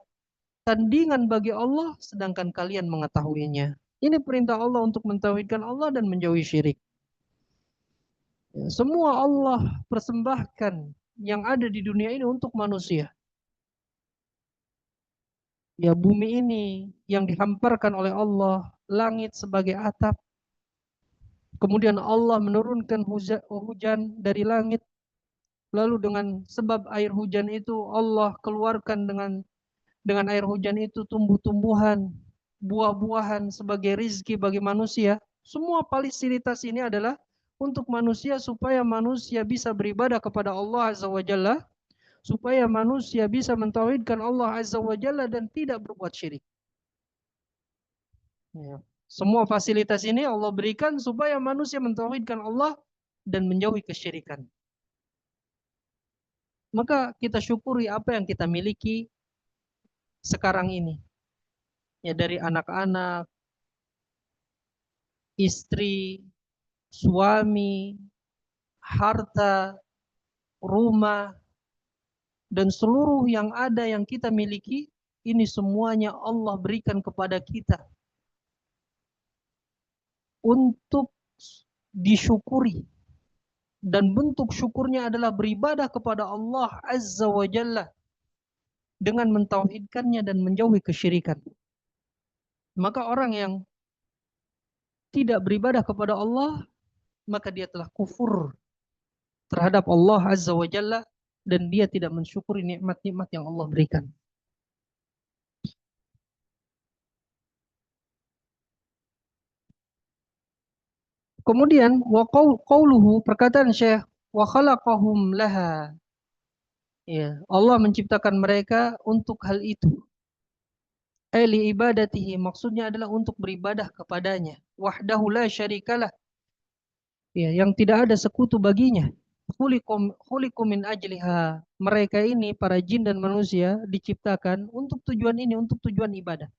tandingan bagi Allah sedangkan kalian mengetahuinya. Ini perintah Allah untuk mentauhidkan Allah dan menjauhi syirik. Semua Allah persembahkan yang ada di dunia ini untuk manusia. Ya, bumi ini yang dihamparkan oleh Allah, langit sebagai atap. Kemudian Allah menurunkan hujan dari langit. Lalu dengan sebab air hujan itu Allah keluarkan dengan air hujan itu tumbuh-tumbuhan, buah-buahan sebagai rizki bagi manusia. Semua fasilitas ini adalah untuk manusia supaya manusia bisa beribadah kepada Allah Azza wa Jalla, supaya manusia bisa mentauhidkan Allah Azza wa Jalla dan tidak berbuat syirik. Ya. Semua fasilitas ini Allah berikan supaya manusia mentauhidkan Allah dan menjauhi kesyirikan. Maka kita syukuri apa yang kita miliki sekarang ini. Ya, dari anak-anak, istri, suami, harta, rumah, dan seluruh yang ada yang kita miliki, ini semuanya Allah berikan kepada kita untuk disyukuri. Dan bentuk syukurnya adalah beribadah kepada Allah Azza wa Jalla dengan mentauhidkannya dan menjauhi kesyirikan. Maka orang yang tidak beribadah kepada Allah, maka dia telah kufur terhadap Allah Azza wa Jalla dan dia tidak mensyukuri nikmat-nikmat yang Allah berikan. Kemudian wa qauluhu, perkataan Syekh, wa khalaqahum laha. Ya, Allah menciptakan mereka untuk hal itu. Li ibadatihi, maksudnya adalah untuk beribadah kepadanya. Wahdahu la syarikalah, ya, yang tidak ada sekutu baginya. Khuliqu min ajliha. Mereka ini para jin dan manusia diciptakan untuk tujuan ini, untuk tujuan ibadah.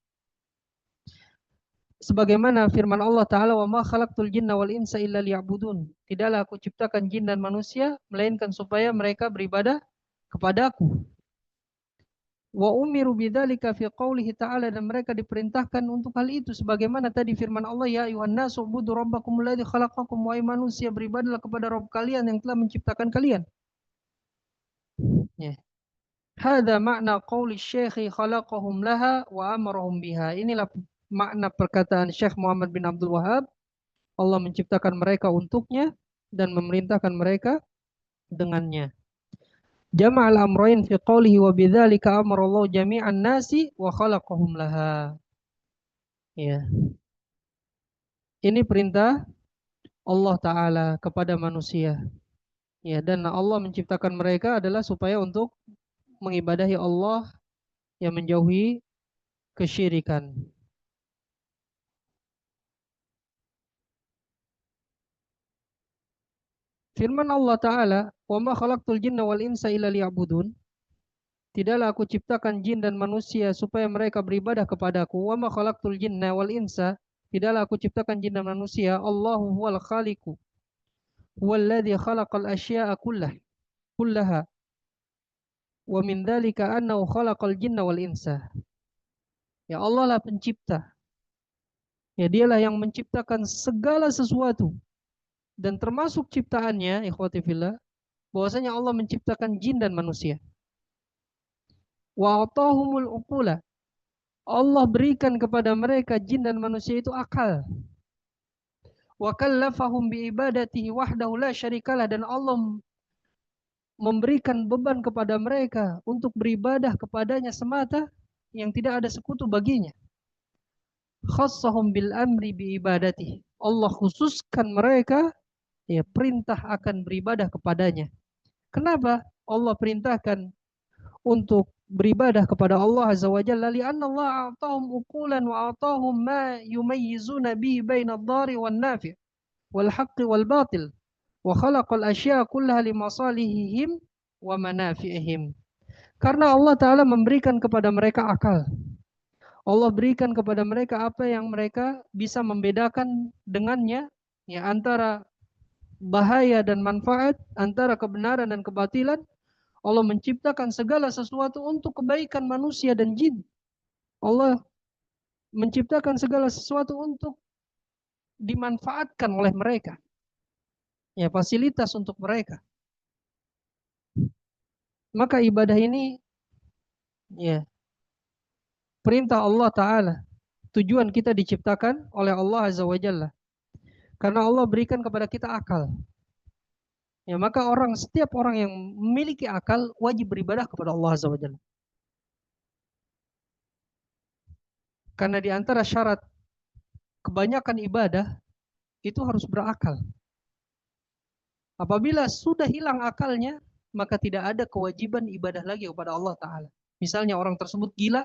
Sebagaimana firman Allah Ta'ala, wa ma khalaqtul jinna wal insa illa liya'budun. Tidaklah aku ciptakan jin dan manusia melainkan supaya mereka beribadah kepadaku. Wa umiru bidzalika fi qoulihi ta'ala, dan mereka diperintahkan untuk hal itu sebagaimana tadi firman Allah, ya ayuhan nasu ubudu rabbakumul ladzi khalaqakum, wahai manusia beribadahlah kepada Rabb kalian yang telah menciptakan kalian. Ya. Hadza makna qauli syekhi khalaqahum laha wa amarahum biha. Inilah makna perkataan Syekh Muhammad bin Abdul Wahab, Allah menciptakan mereka untuknya dan memerintahkan mereka dengannya. Jama'al amrayn fi qawlihi wa bidzalika amara Allah jami'an nasi wa khalaqahum laha. Ya, ini perintah Allah Ta'ala kepada manusia. Ya, dan Allah menciptakan mereka adalah supaya untuk mengibadahi Allah yang menjauhi kesyirikan. Firman Allah Ta'ala, "Wa ma khalaqtul jinna wal insa illa liya'budun." Tidaklah aku ciptakan jin dan manusia supaya mereka beribadah kepadaku. Wa ma khalaqtul jinna wal insa. Tidaklah aku ciptakan jin dan manusia. Allahu huwal khaliqu. Huwallazi khalaqal asya'a kullaha. Wa min dzalika annahu khalaqal jinna wal insa. Ya Allah lah pencipta. Ya dialah yang menciptakan segala sesuatu. Dan termasuk ciptaannya, ikhwati fillah, bahwasanya Allah menciptakan jin dan manusia. Wa atahumul uqula. Allah berikan kepada mereka jin dan manusia itu akal. Wa kallafahum bi ibadatihi wahdahu la syarikalah, dan Allah memberikan beban kepada mereka untuk beribadah kepadanya semata yang tidak ada sekutu baginya. Khassahum bil amri bi ibadatihi. Allah khususkan mereka ya perintah akan beribadah kepadanya. Kenapa Allah perintahkan untuk beribadah kepada Allah Azza wa Jalla? Li'anna Allah a'tahum uqulan wa a'tahum ma yumayyizuna bihi baina ad-dari wan nafi' wal haqqi wal batil wa khalaqal asya'a kullaha limasalihihim wa manafi'ihim. Karena Allah Ta'ala memberikan kepada mereka akal. Allah berikan kepada mereka apa yang mereka bisa membedakan dengannya, ya, antara bahaya dan manfaat, antara kebenaran dan kebatilan. Allah menciptakan segala sesuatu untuk kebaikan manusia dan jin. Allah menciptakan segala sesuatu untuk dimanfaatkan oleh mereka. Ya, fasilitas untuk mereka. Maka ibadah ini ya perintah Allah Ta'ala. Tujuan kita diciptakan oleh Allah Azza wa Jalla. Karena Allah berikan kepada kita akal. Ya, maka setiap orang yang memiliki akal wajib beribadah kepada Allah Azza wa Jalla. Karena di antara syarat kebanyakan ibadah itu harus berakal. Apabila sudah hilang akalnya, maka tidak ada kewajiban ibadah lagi kepada Allah Ta'ala. Misalnya orang tersebut gila,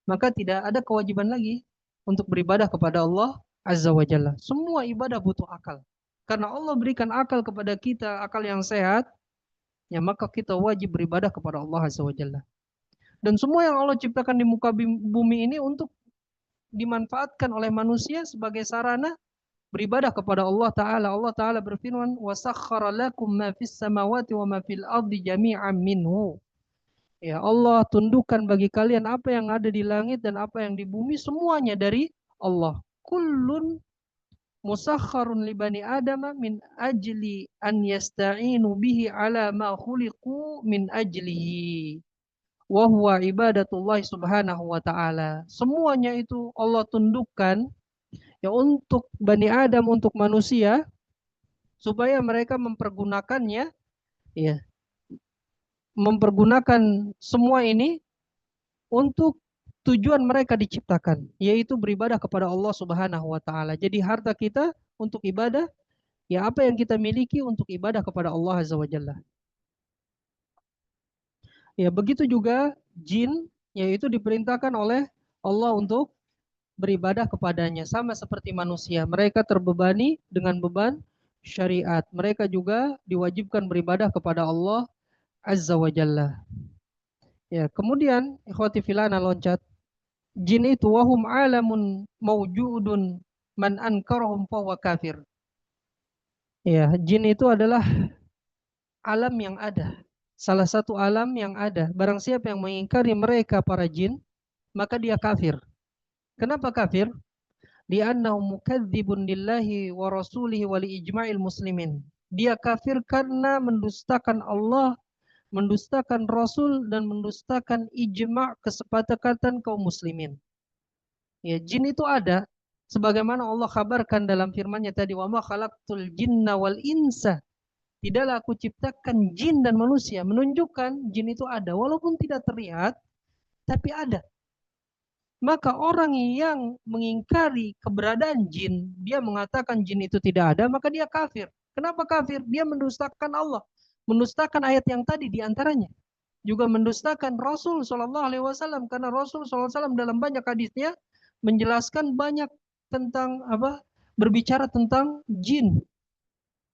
maka tidak ada kewajiban lagi untuk beribadah kepada Allah Azza wa Jalla. Semua ibadah butuh akal. Karena Allah berikan akal kepada kita, akal yang sehat, ya maka kita wajib beribadah kepada Allah Azza wa Jalla. Dan semua yang Allah ciptakan di muka bumi ini untuk dimanfaatkan oleh manusia sebagai sarana beribadah kepada Allah Ta'ala. Allah Ta'ala berfirman, وَسَخَّرَ لَكُمْ مَا فِي السَّمَاوَاتِ وَمَا فِي الْأَرْضِ جَمِيعًا مِّنْهُ. Ya Allah tundukkan bagi kalian apa yang ada di langit dan apa yang di bumi, semuanya dari Allah. Kullun musakharun li bani adama min ajli an yasta'inu bihi ala ma khuliqu min ajlihi wa huwa ibadatullah subhanahu wa ta'ala. Semuanya itu Allah tundukkan ya untuk Bani Adam, untuk manusia, supaya mereka mempergunakannya, ya, mempergunakan semua ini untuk tujuan mereka diciptakan, yaitu beribadah kepada Allah Subhanahu wa taala. Jadi harta kita untuk ibadah, ya apa yang kita miliki untuk ibadah kepada Allah Azza wa Jalla. Ya begitu juga jin, yaitu diperintahkan oleh Allah untuk beribadah kepadanya, sama seperti manusia. Mereka terbebani dengan beban syariat. Mereka juga diwajibkan beribadah kepada Allah Azza wa Jalla. Ya, kemudian ikhwati filana loncat. Jin itu wahum alamun mawjudun man ankarahum fahuwa kafir. Ya, jin itu adalah alam yang ada. Salah satu alam yang ada. Barang siapa yang mengingkari mereka para jin, maka dia kafir. Kenapa kafir? Li'annahu mukadzibun lillahi wa rasulihi wa li ijma'il muslimin. Dia kafir karena mendustakan Allah, mendustakan Rasul, dan mendustakan ijma' kesepakatan kaum muslimin. Ya, jin itu ada sebagaimana Allah kabarkan dalam firman-Nya tadi, wa ma khalaqtul jinna wal insa. Tidaklah aku ciptakan jin dan manusia, menunjukkan jin itu ada walaupun tidak terlihat, tapi ada. Maka orang yang mengingkari keberadaan jin, dia mengatakan jin itu tidak ada, maka dia kafir. Kenapa kafir? Dia mendustakan Allah, mendustakan ayat yang tadi diantaranya. Juga mendustakan Rasul Shallallahu Alaihi Wasallam, karena Rasul Shallallahu Alaihi Wasallam dalam banyak hadisnya menjelaskan banyak tentang apa, berbicara tentang jin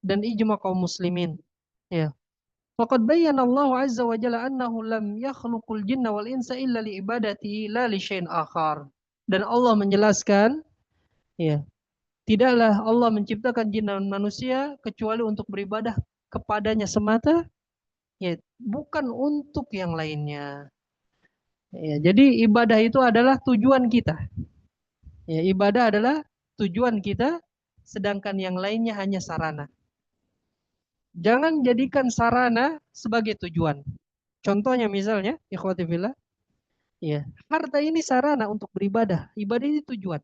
dan ijma kaum muslimin. Ya. Faqad bayyana Allah azza wa jalla annahu lam yakhluqul jinna wal insa illa li ibadatihi la li syai'in akhar. Dan Allah menjelaskan, ya, tidaklah Allah menciptakan jin dan manusia kecuali untuk beribadah kepadanya semata, ya, bukan untuk yang lainnya. Ya, jadi ibadah itu adalah tujuan kita. Ya, ibadah adalah tujuan kita, sedangkan yang lainnya hanya sarana. Jangan jadikan sarana sebagai tujuan. Contohnya misalnya, ikhwati fillah, ya, harta ini sarana untuk beribadah. Ibadah ini tujuan.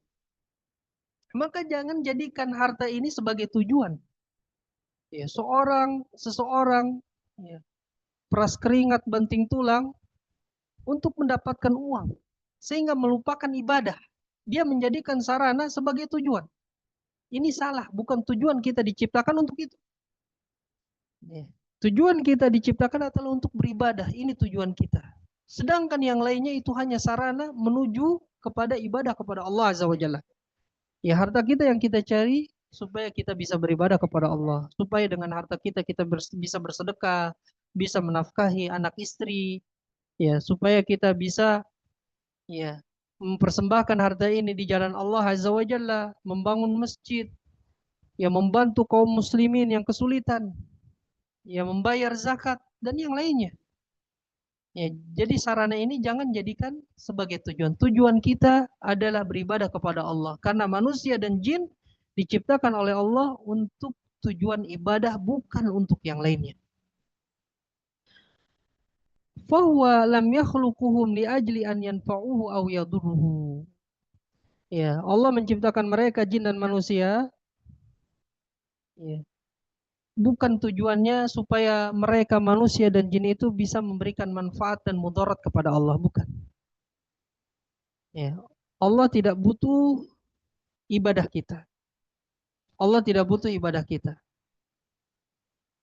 Maka jangan jadikan harta ini sebagai tujuan. Ya, seseorang, ya, peras keringat banting tulang untuk mendapatkan uang, sehingga melupakan ibadah. Dia menjadikan sarana sebagai tujuan. Ini salah, bukan tujuan kita diciptakan untuk itu. Ya. Tujuan kita diciptakan adalah untuk beribadah, ini tujuan kita. Sedangkan yang lainnya itu hanya sarana menuju kepada ibadah kepada Allah Azza wa Jalla. Ya, harta kita yang kita cari supaya kita bisa beribadah kepada Allah, supaya dengan harta kita bisa bersedekah, bisa menafkahi anak istri, ya, supaya kita bisa, ya, mempersembahkan harta ini di jalan Allah Azza wa Jalla, membangun masjid, ya, membantu kaum muslimin yang kesulitan, ya, membayar zakat dan yang lainnya. Ya, jadi sarana ini jangan jadikan sebagai tujuan. Tujuan kita adalah beribadah kepada Allah. Karena manusia dan jin diciptakan oleh Allah untuk tujuan ibadah, bukan untuk yang lainnya. Fahuwa lam yakhluquhum liajli an yanfa'uhu aw yadurruhu. Ya, Allah menciptakan mereka jin dan manusia, ya, bukan tujuannya supaya mereka manusia dan jin itu bisa memberikan manfaat dan mudarat kepada Allah, bukan. Ya, Allah tidak butuh ibadah kita. Allah tidak butuh ibadah kita.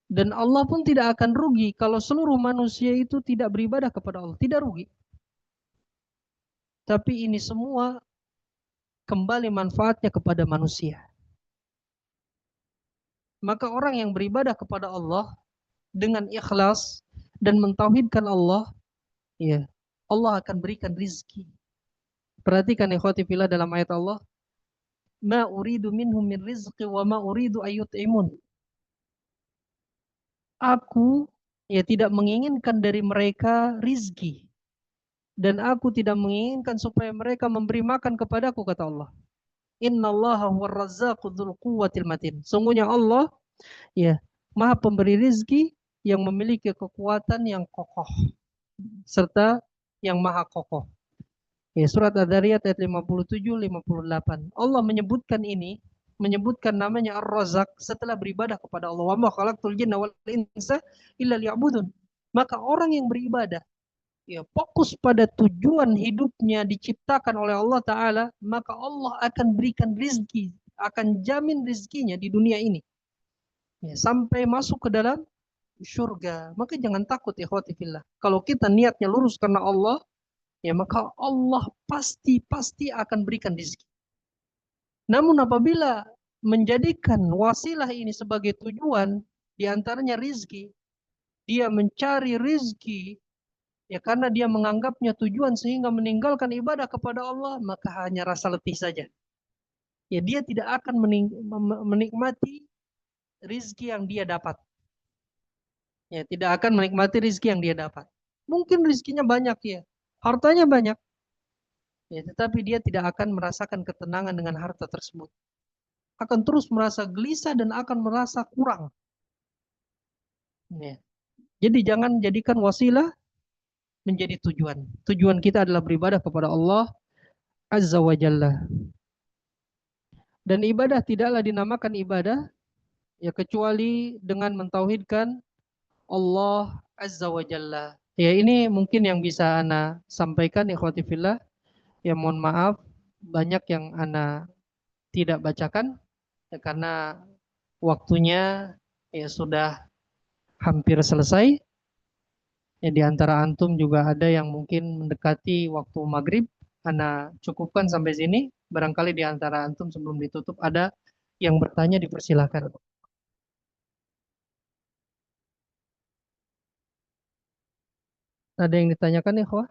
Dan Allah pun tidak akan rugi kalau seluruh manusia itu tidak beribadah kepada Allah. Tidak rugi. Tapi ini semua kembali manfaatnya kepada manusia. Maka orang yang beribadah kepada Allah dengan ikhlas dan mentauhidkan Allah, ya, Allah akan berikan rizki. Perhatikan ikhwati fillah dalam ayat Allah, ma uridu minhum min rizqi wa ma uridu ayyut'imun. Aku, ya, tidak menginginkan dari mereka rizki, dan aku tidak menginginkan supaya mereka memberi makan kepadaku, kata Allah. Innallaha huwar razzaqu dzul quwwatil matin. Sungguhnya Allah, ya, Maha pemberi rizki yang memiliki kekuatan yang kokoh serta yang maha kokoh. Ya, surat Ad-Dariyat ayat 57 58. Allah menyebutkan ini, menyebutkan namanya Ar-Razzaq setelah beribadah kepada Allah. Wa ma khalaqtul jinna wal insa illa liya'budun. Maka orang yang beribadah, ya, fokus pada tujuan hidupnya diciptakan oleh Allah Ta'ala, maka Allah akan berikan rizki, akan jamin rizkinya di dunia ini, ya, sampai masuk ke dalam surga. Maka jangan takut, ikhwati fillah. Kalau kita niatnya lurus karena Allah, ya, maka Allah pasti akan berikan rizki. Namun apabila menjadikan wasilah ini sebagai tujuan, diantaranya rizki, dia mencari rizki, ya, karena dia menganggapnya tujuan sehingga meninggalkan ibadah kepada Allah, maka hanya rasa letih saja. Ya, dia tidak akan menikmati rizki yang dia dapat. Ya, tidak akan menikmati rizki yang dia dapat. Mungkin rizkinya banyak, ya, hartanya banyak, ya, tetapi dia tidak akan merasakan ketenangan dengan harta tersebut. Akan terus merasa gelisah dan akan merasa kurang. Ya. Jadi jangan jadikan wasilah menjadi tujuan. Tujuan kita adalah beribadah kepada Allah Azza wa Jalla. Dan ibadah tidaklah dinamakan ibadah, ya, kecuali dengan mentauhidkan Allah Azza wa Jalla. Ya, ini mungkin yang bisa ana sampaikan, ikhwati fillah. Ya mohon maaf, banyak yang Ana tidak bacakan ya, karena waktunya ya sudah hampir selesai. Ya, di antara antum juga ada yang mungkin mendekati waktu maghrib. Ana cukupkan sampai sini. Barangkali di antara antum sebelum ditutup ada yang bertanya, dipersilakan. Ada yang ditanyakan ya, Khawah?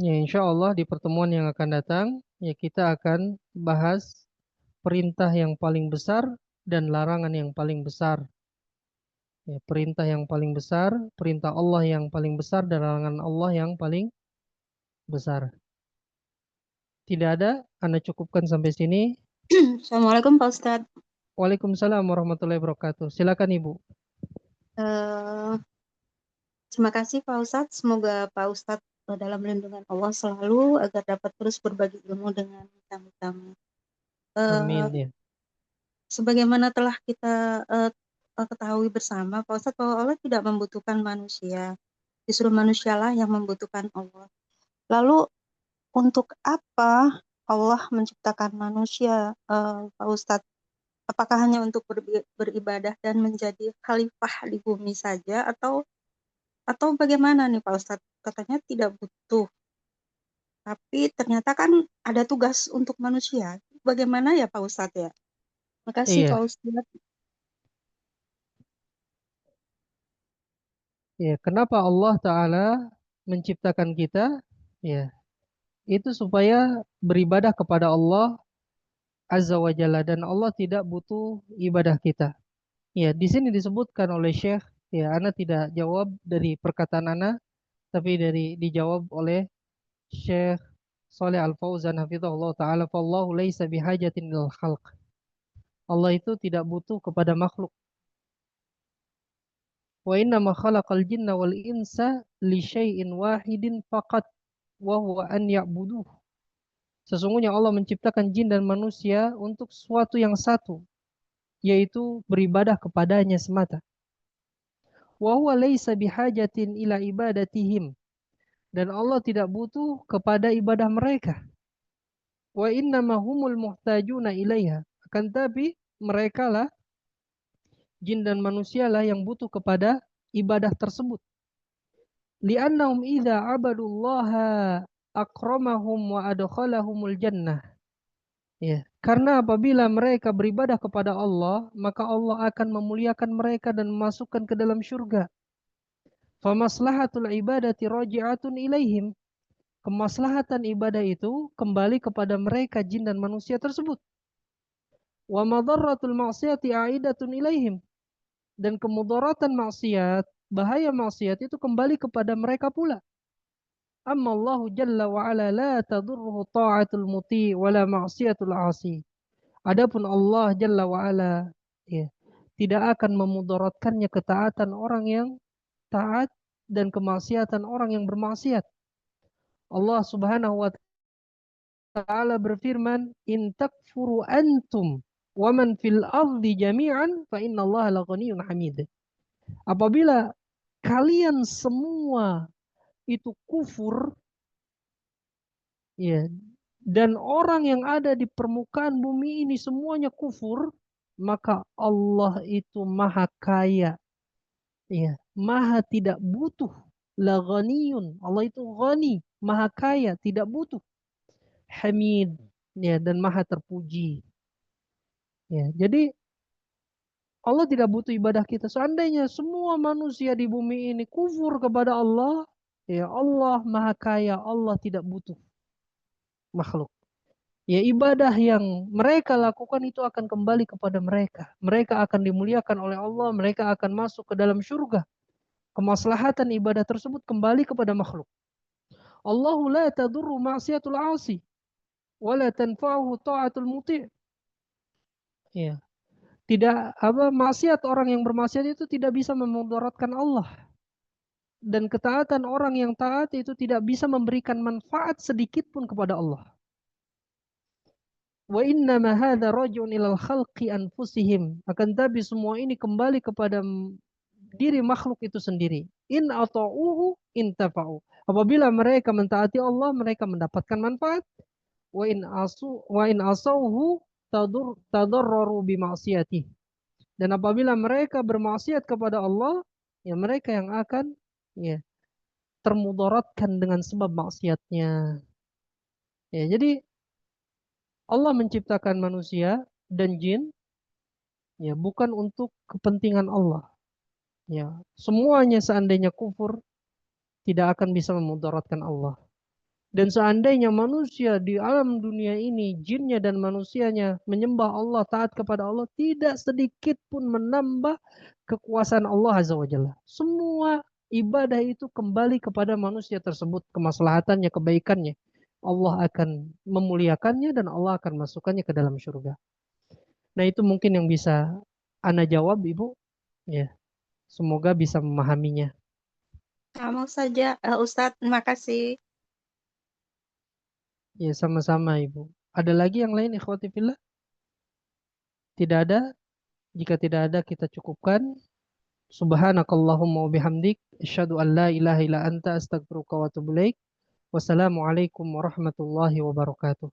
Ya, insya Allah di pertemuan yang akan datang, ya kita akan bahas perintah yang paling besar dan larangan yang paling besar. Ya, perintah yang paling besar, perintah Allah yang paling besar, dan larangan Allah yang paling besar. Tidak ada, Anda cukupkan sampai sini. Assalamualaikum Pak Ustadz. Waalaikumsalam warahmatullahi wabarakatuh. Silakan Ibu. Eh, Terima kasih Pak Ustadz. Semoga Pak Ustadz dalam lindungan Allah selalu agar dapat terus berbagi ilmu dengan kami. Eh, Amin ya. Sebagaimana telah kita ketahui bersama, Pak Ustadz, bahwa Allah tidak membutuhkan manusia. Justru manusialah yang membutuhkan Allah. Lalu untuk apa Allah menciptakan manusia, Pak Ustadz? Apakah hanya untuk beribadah dan menjadi khalifah di bumi saja, atau bagaimana nih Pak Ustadz? Katanya tidak butuh, tapi ternyata kan ada tugas untuk manusia. Bagaimana ya Pak Ustadz ya? Makasih Pak Iya, Ustadz. ya. Kenapa Allah Ta'ala menciptakan kita? Ya, itu supaya beribadah kepada Allah Azza wa Jalla, dan Allah tidak butuh ibadah kita. Ya, di sini disebutkan oleh Syekh, ya, Ana tidak jawab dari perkataan Ana, tapi dijawab oleh Syekh Saleh Al Fauzan hafizahullah taala, fallahu laisa bihajatin lil khalq. Allah itu tidak butuh kepada makhluk. Wa inna ma khalaqal jinna wal insa li syai'in wahidin faqat wa huwa an ya'buduh. Sesungguhnya Allah menciptakan jin dan manusia untuk sesuatu yang satu, yaitu beribadah kepadanya semata. Wa huwa laisa bihajatin ila ibadatihim, dan Allah tidak butuh kepada ibadah mereka. Wa inna ma humul muhtajuna ilaiha. Akan tapi mereka lah, jin dan manusia lah yang butuh kepada ibadah tersebut. Li'annahum idza abadullaha akramahum wa adkhalahumul jannah. Ya, karena apabila mereka beribadah kepada Allah, maka Allah akan memuliakan mereka dan memasukkan ke dalam syurga. Famaslahatul ibadati raji'atun ilaihim. Kemaslahatan ibadah itu kembali kepada mereka, jin dan manusia tersebut. Wa madarratul ma'siyati a'idatun ilaihim. Dan kemudaratan maksiat, bahaya maksiat itu kembali kepada mereka pula. Amma Allah Jalla wa ala la tadurruhu ta'atul muti' wala ma'siyatul 'asi. Adapun Allah Jalla wa ala, ya, tidak akan memudaratkannya ketaatan orang yang taat dan kemaksiatan orang yang bermaksiat. Allah Subhanahu wa taala berfirman, "In takfuru antum wa man fil ardi jami'an fa innallaha laghaniyyun hamid." Apabila kalian semua itu kufur, ya, dan orang yang ada di permukaan bumi ini semuanya kufur, maka Allah itu maha kaya, ya, maha tidak butuh. La ghaniyun, Allah itu ghani, maha kaya, tidak butuh. Hamid, ya, dan maha terpuji. Ya, jadi Allah tidak butuh ibadah kita. Seandainya semua manusia di bumi ini kufur kepada Allah, ya, Allah maha kaya, Allah tidak butuh makhluk. Ya, ibadah yang mereka lakukan itu akan kembali kepada mereka. Mereka akan dimuliakan oleh Allah, mereka akan masuk ke dalam syurga. Kemaslahatan ibadah tersebut kembali kepada makhluk. Allahu la tadurru ma'siyatul 'asi wa la tanfa'uhu ta'atul muti'. Ya. Tidak apa maksiat, orang yang bermaksiat itu tidak bisa memudaratkan Allah, dan ketaatan orang yang taat itu tidak bisa memberikan manfaat sedikit pun kepada Allah. Wa inna ma hadza raj'un ilal khalqi anfusihim. Akan tapi semua ini kembali kepada diri makhluk itu sendiri. In ata'uhu intafa'u. Apabila mereka mentaati Allah, mereka mendapatkan manfaat. Wa in asauhu tadarraru bimaksiyatih. Dan apabila mereka bermaksiat kepada Allah, ya mereka yang akan ya termudaratkan dengan sebab maksiatnya. Ya, jadi Allah menciptakan manusia dan jin ya bukan untuk kepentingan Allah. Ya, semuanya seandainya kufur tidak akan bisa memudaratkan Allah. Dan seandainya manusia di alam dunia ini, jinnya dan manusianya menyembah Allah, taat kepada Allah, tidak sedikit pun menambah kekuasaan Allah Azza wa Jalla. Semua ibadah itu kembali kepada manusia tersebut, kemaslahatannya, kebaikannya. Allah akan memuliakannya dan Allah akan masukkannya ke dalam surga. Nah, itu mungkin yang bisa Ana jawab, Ibu. Ya, semoga bisa memahaminya. Kamu saja, Ustadz, terima kasih. Ya, sama-sama, Ibu. Ada lagi yang lain, ikhwati fillah? Tidak ada? Jika tidak ada, kita cukupkan. Subhanakallahumma wa bihamdik. Asyhadu an la ilaha illa anta astaghfiruka wa atubu ilaik. Wassalamualaikum warahmatullahi wabarakatuh.